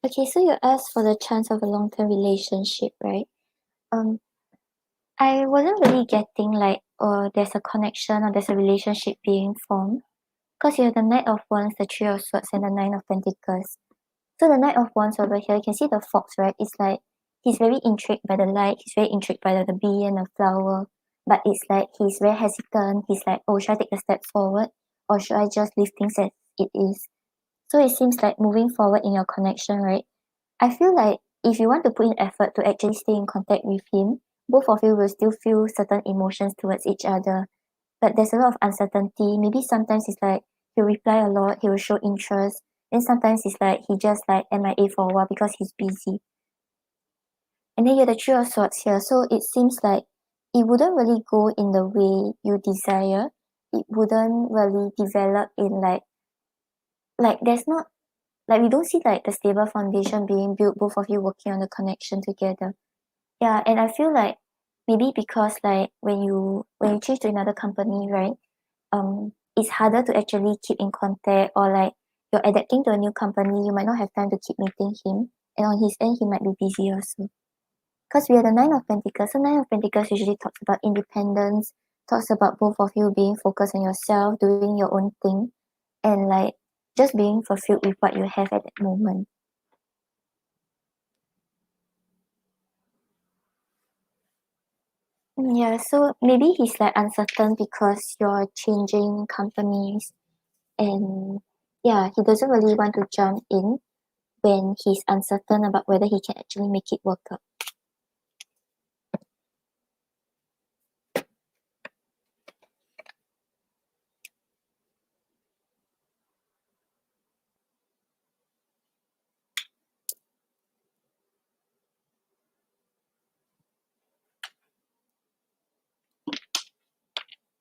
Okay, so you asked for the chance of a long-term relationship, right? Um, I wasn't really getting like, there's a connection or there's a relationship being formed. Because you have the Knight of Wands, the Three of Swords, and the Nine of Pentacles. So the Knight of Wands over here, you can see the fox, right? It's like he's very intrigued by the light. He's very intrigued by the bee and the flower. But it's like he's very hesitant. He's like, oh, should I take a step forward? Or should I just leave things as it is? So it seems like moving forward in your connection, right? I feel like if you want to put in effort to actually stay in contact with him, both of you will still feel certain emotions towards each other. But there's a lot of uncertainty. Maybe sometimes it's like he'll reply a lot, he will show interest. Then sometimes it's like he just like MIA for a while because he's busy. And then you have the Three of Swords here. So it seems like it wouldn't really go in the way you desire. It wouldn't really develop in like there's not like we don't see like the stable foundation being built, both of you working on the connection together. Yeah, and I feel like maybe because like when you change to another company, right, it's harder to actually keep in contact, or like you're adapting to a new company, you might not have time to keep meeting him, and on his end he might be busy also. Because we are the Nine of Pentacles, so Nine of Pentacles usually talks about independence, talks about both of you being focused on yourself, doing your own thing, and like just being fulfilled with what you have at that moment. Yeah, so maybe he's like uncertain because you're changing companies, and yeah, he doesn't really want to jump in when he's uncertain about whether he can actually make it work out.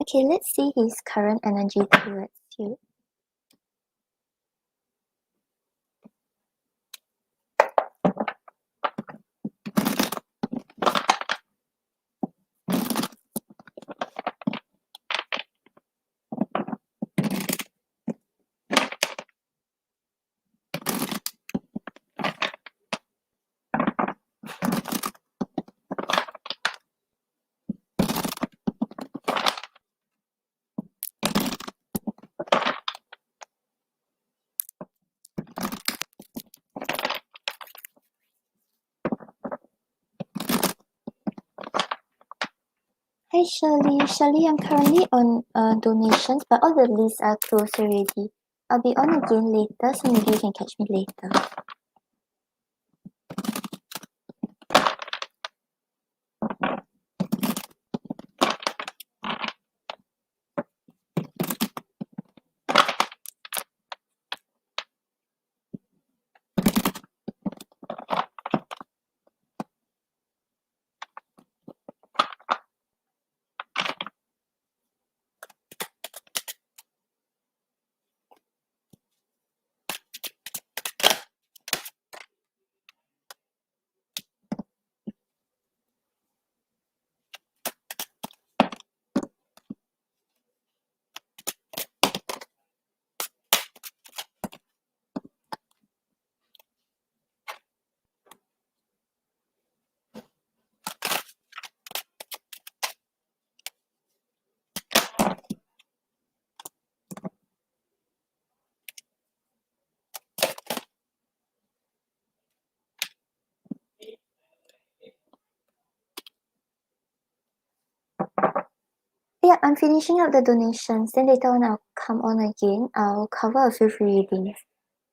Okay, let's see his current energy towards you. Hi Shirley. Shirley, I'm currently on donations, but all the lists are closed already. I'll be on again later, so maybe you can catch me later. Yeah, I'm finishing up the donations. Then later on, I'll come on again. I'll cover a few free readings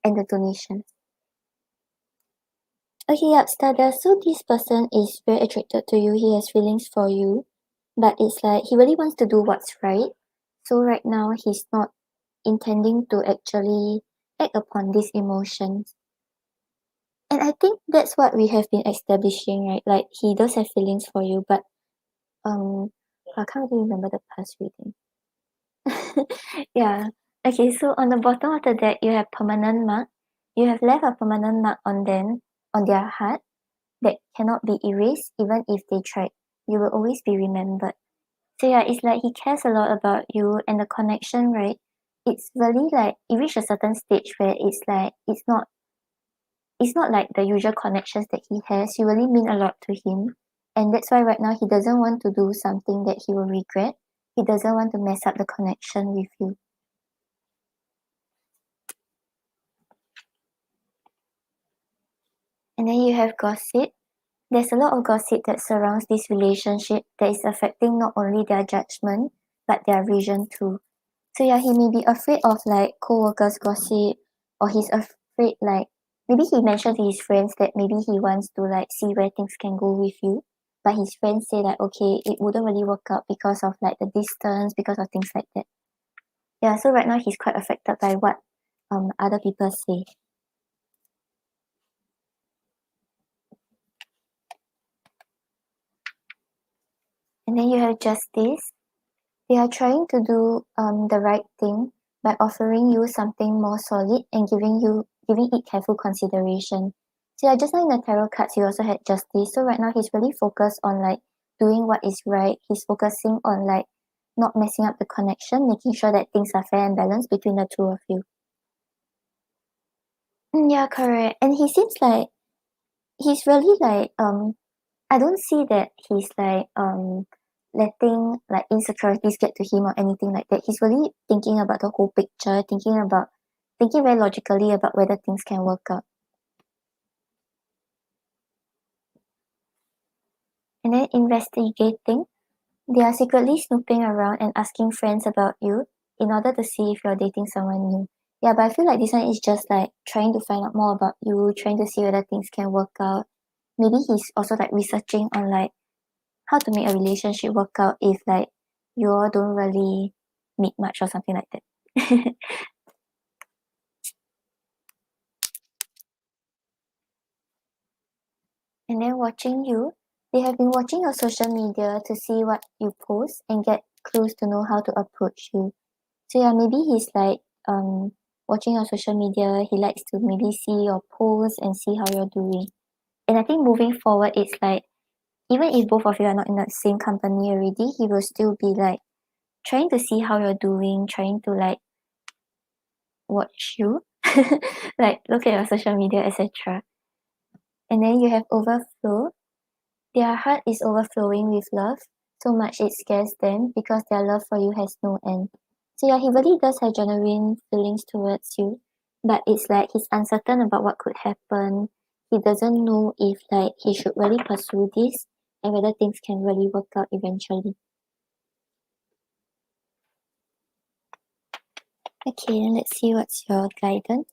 and the donations. Okay, yep, Stardust. So this person is very attracted to you. He has feelings for you, but it's like he really wants to do what's right. So right now, he's not intending to actually act upon these emotions. And I think that's what we have been establishing, right? Like he does have feelings for you, but I can't really remember the past reading. Yeah. Okay, so on the bottom of the deck, you have permanent mark. You have left a permanent mark on them, on their heart, that cannot be erased even if they tried. You will always be remembered. So yeah, it's like he cares a lot about you and the connection, right? It's really like it reached a certain stage where it's like it's not like the usual connections that he has. You really mean a lot to him. And that's why right now he doesn't want to do something that he will regret. He doesn't want to mess up the connection with you. And then you have gossip. There's a lot of gossip that surrounds this relationship that is affecting not only their judgment, but their vision too. So yeah, he may be afraid of like co-workers gossip, or he's afraid like maybe he mentioned to his friends that maybe he wants to like see where things can go with you. But his friends say like okay, it wouldn't really work out because of like the distance, because of things like that. Yeah, so right now he's quite affected by what other people say. And then you have justice. They are trying to do the right thing by offering you something more solid and giving it careful consideration. So yeah, just like in the tarot cards, you also had justice. So right now he's really focused on like doing what is right. He's focusing on like not messing up the connection, making sure that things are fair and balanced between the two of you. Yeah, correct. And he seems like he's really like I don't see that he's like letting like insecurities get to him or anything like that. He's really thinking about the whole picture, thinking very logically about whether things can work out. And then investigating, they are secretly snooping around and asking friends about you in order to see if you're dating someone new. Yeah, but I feel like this one is just like trying to find out more about you, trying to see whether things can work out. Maybe he's also like researching on like how to make a relationship work out if like you all don't really meet much or something like that. And then watching you, they have been watching your social media to see what you post and get clues to know how to approach you. So yeah, maybe he's like watching your social media, he likes to maybe see your posts and see how you're doing. And I think moving forward it's like even if both of you are not in the same company already, he will still be like trying to see how you're doing, trying to like watch you, like look at your social media, etc. And then you have overflow. Their heart is overflowing with love, so much it scares them because their love for you has no end. So yeah, he really does have genuine feelings towards you, but it's like he's uncertain about what could happen. He doesn't know if like he should really pursue this and whether things can really work out eventually. Okay, then let's see what's your guidance.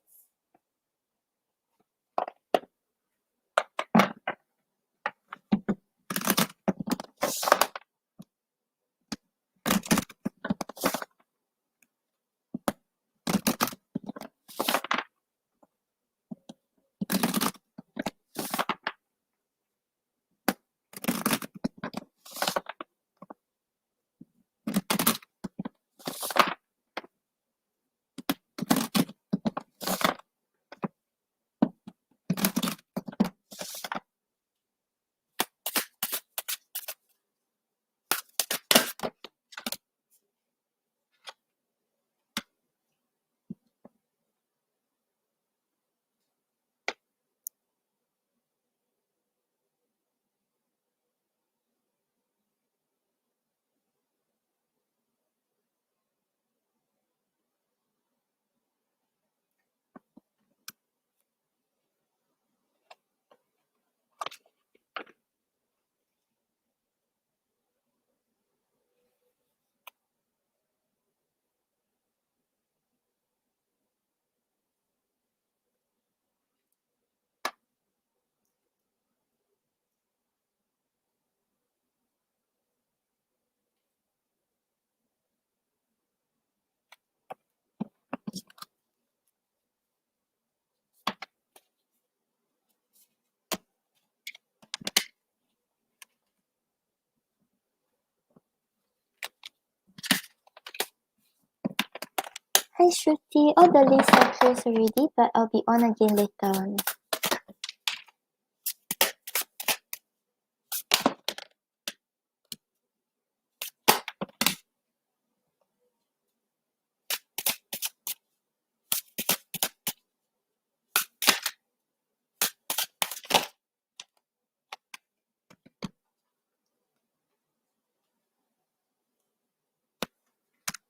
Hi Shruti, all the lists are closed already, but I'll be on again later on.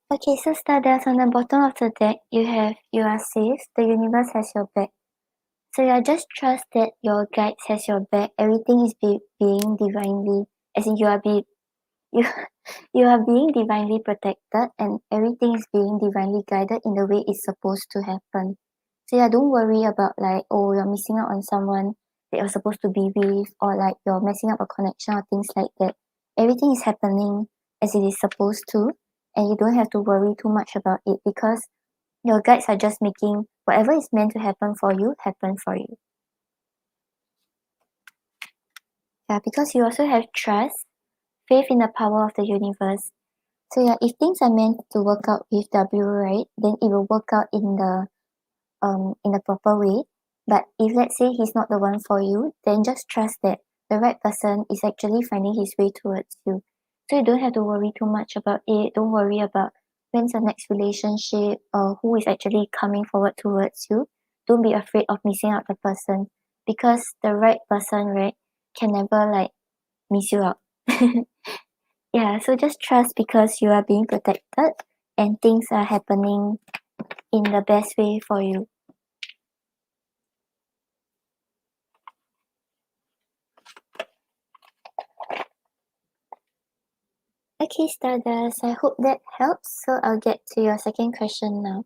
Okay, so Stardust, on the bottom of the deck, you are safe, the universe has your back. So yeah, just trust that your guides has your back. Everything is being divinely, as in you, you are being divinely protected and everything is being divinely guided in the way it's supposed to happen. So yeah, don't worry about like, oh, you're missing out on someone that you're supposed to be with or like you're messing up a connection or things like that. Everything is happening as it is supposed to and you don't have to worry too much about it because your guides are just making whatever is meant to happen for you happen for you. Yeah, because you also have trust, faith in the power of the universe. So yeah, if things are meant to work out with W, right, then it will work out in the proper way. But if let's say he's not the one for you, then just trust that the right person is actually finding his way towards you. So you don't have to worry too much about it. Don't worry about when's the next relationship or who is actually coming forward towards you. Don't be afraid of missing out the person, because the right person, right, can never like miss you out. Yeah, so just trust, because you are being protected and things are happening in the best way for you. Okay, Stardust, I hope that helps. So I'll get to your second question now.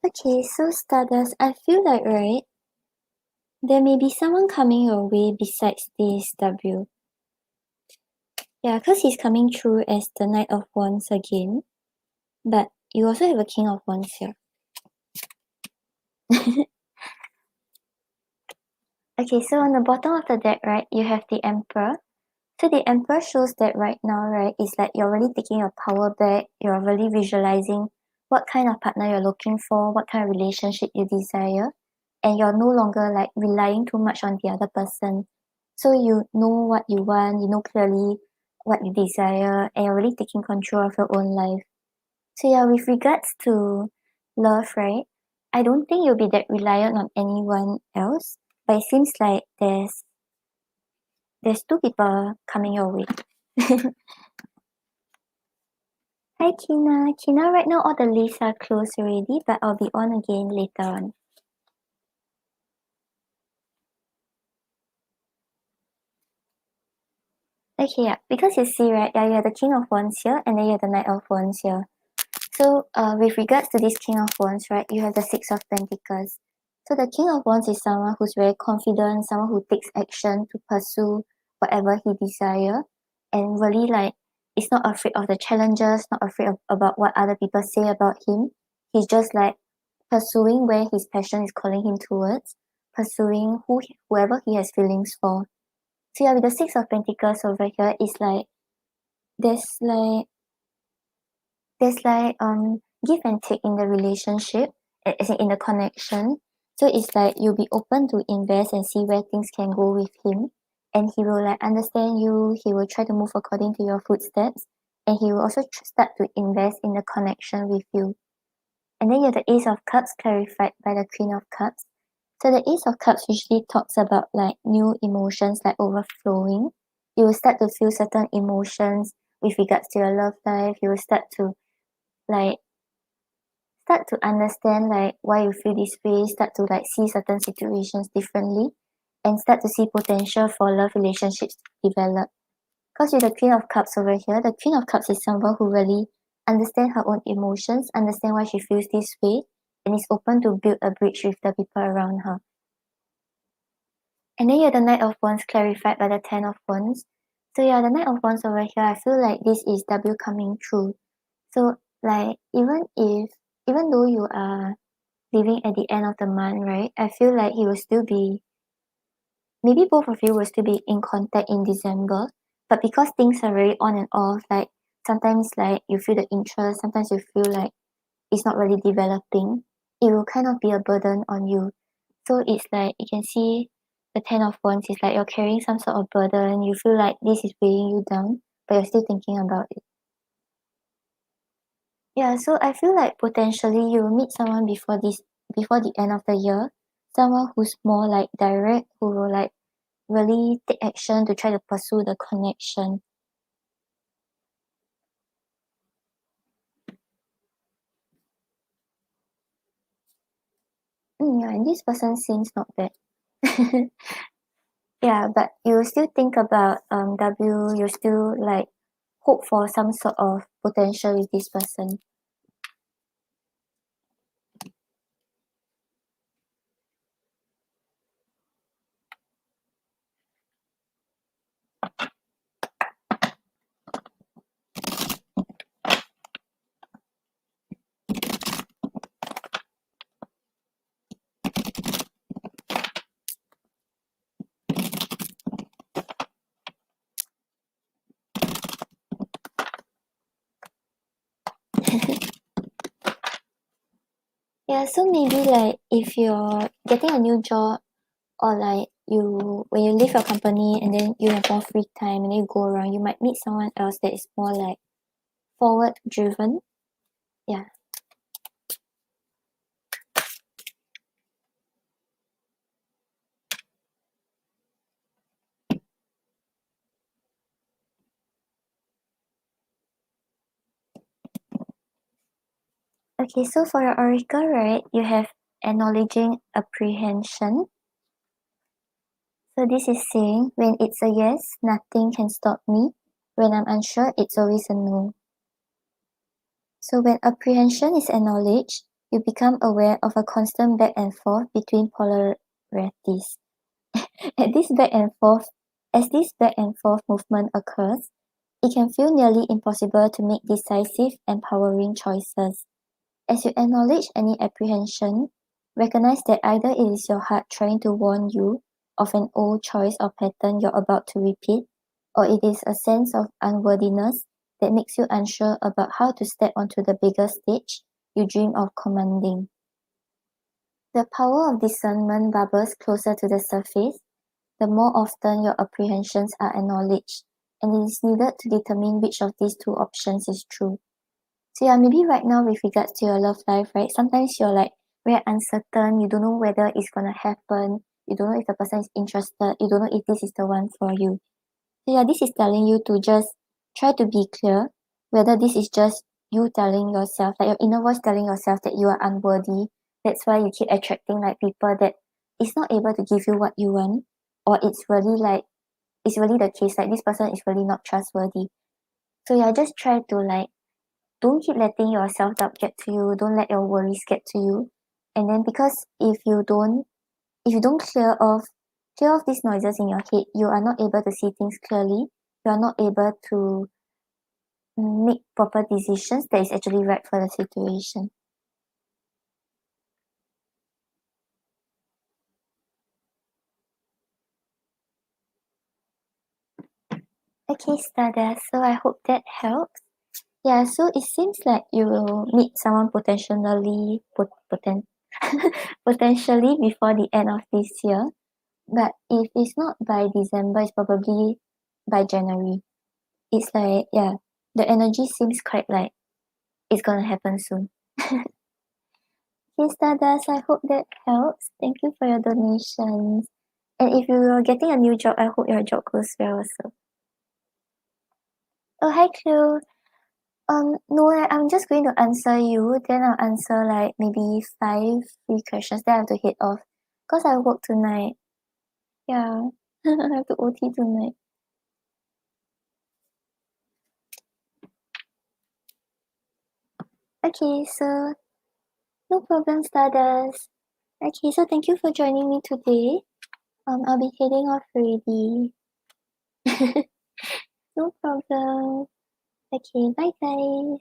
Okay, so Stardust, I feel like, right, there may be someone coming your way besides this W. Yeah, because he's coming through as the Knight of Wands again. But you also have a King of Wands here. Okay, so on the bottom of the deck, right, you have the Emperor. So the Emperor shows that right now, right, is like you're really taking your power back. You're really visualizing what kind of partner you're looking for, what kind of relationship you desire. And you're no longer like relying too much on the other person. So you know what you want, you know clearly what you desire, and you're really taking control of your own life. So yeah, with regards to love, right, I don't think you'll be that reliant on anyone else, but it seems like there's two people coming your way. Hi Kina. Kina, right now all the lists are closed already, but I'll be on again later on. Okay, yeah, because you see, right, yeah, you have the King of Wands here, and then you have the Knight of Wands here. So, with regards to this King of Wands, right, you have the Six of Pentacles. So the King of Wands is someone who's very confident, someone who takes action to pursue whatever he desire, and really like is not afraid of the challenges, not afraid about what other people say about him. He's just like pursuing where his passion is calling him towards, pursuing whoever he has feelings for. So yeah, with the Six of Pentacles over here, is like there's like there's like give and take in the relationship, as in the connection. So it's like you'll be open to invest and see where things can go with him, and he will like understand you, he will try to move according to your footsteps, and he will also start to invest in the connection with you. And then you have the Ace of Cups clarified by the Queen of Cups. So the Ace of Cups usually talks about like new emotions like overflowing. You will start to feel certain emotions with regards to your love life. You will start to like understand like why you feel this way, start to like see certain situations differently, and start to see potential for love relationships to develop. Because with the Queen of Cups over here, the Queen of Cups is someone who really understands her own emotions, understand why she feels this way, and is open to build a bridge with the people around her. And then you have the Knight of Wands clarified by the Ten of Wands. So yeah, the Knight of Wands over here, I feel like this is W coming true. So like even though you are living at the end of the month, right? I feel like he will still be maybe both of you will still be in contact in December. But because things are very on and off, like sometimes like you feel the interest, sometimes you feel like it's not really developing, it will kind of be a burden on you. So it's like you can see the Ten of Wands is like you're carrying some sort of burden, you feel like this is weighing you down, but you're still thinking about it. Yeah, so I feel like potentially you will meet someone before the end of the year, someone who's more like direct, who will like really take action to try to pursue the connection. Yeah, and this person seems not bad. Yeah, but you still think about you still like hope for some sort of potential with this person. Yeah, so maybe like if you're getting a new job, or like you when you leave your company and then you have more free time and then you go around, you might meet someone else that is more like forward driven. Yeah. Okay, so for your oracle, right, you have acknowledging apprehension. So this is saying when it's a yes, nothing can stop me. When I'm unsure, it's always a no. So when apprehension is acknowledged, you become aware of a constant back and forth between polarities. At this back and forth, as this back and forth movement occurs, it can feel nearly impossible to make decisive, empowering choices. As you acknowledge any apprehension, recognize that either it is your heart trying to warn you of an old choice or pattern you're about to repeat, or it is a sense of unworthiness that makes you unsure about how to step onto the bigger stage you dream of commanding. The power of discernment bubbles closer to the surface the more often your apprehensions are acknowledged, and it is needed to determine which of these two options is true. So yeah, maybe right now with regards to your love life, right? Sometimes you're like very uncertain, you don't know whether it's gonna happen, you don't know if the person is interested, you don't know if this is the one for you. So yeah, this is telling you to just try to be clear whether this is just you telling yourself, like your inner voice telling yourself that you are unworthy. That's why you keep attracting like people that is not able to give you what you want, or it's really the case, like this person is really not trustworthy. So yeah, just try to like don't keep letting your self-doubt get to you, don't let your worries get to you. And then because if you don't clear off these noises in your head, you are not able to see things clearly, you are not able to make proper decisions that is actually right for the situation. Okay, Stardust, so I hope that helps. Yeah, so it seems like you will meet someone potentially before the end of this year. But if it's not by December, it's probably by January. It's like, yeah, the energy seems quite like it's gonna happen soon. Okay, Stardust, I hope that helps. Thank you for your donations. And if you're getting a new job, I hope your job goes well also. Oh, hi, Cleo. No, I'm just going to answer you. Then I'll answer like maybe 5 free questions. Then I have to head off. Because I work tonight. Yeah. I have to OT tonight. Okay, so no problem, Stardust. Okay, so thank you for joining me today. I'll be heading off already. No problem. Okay, bye guys.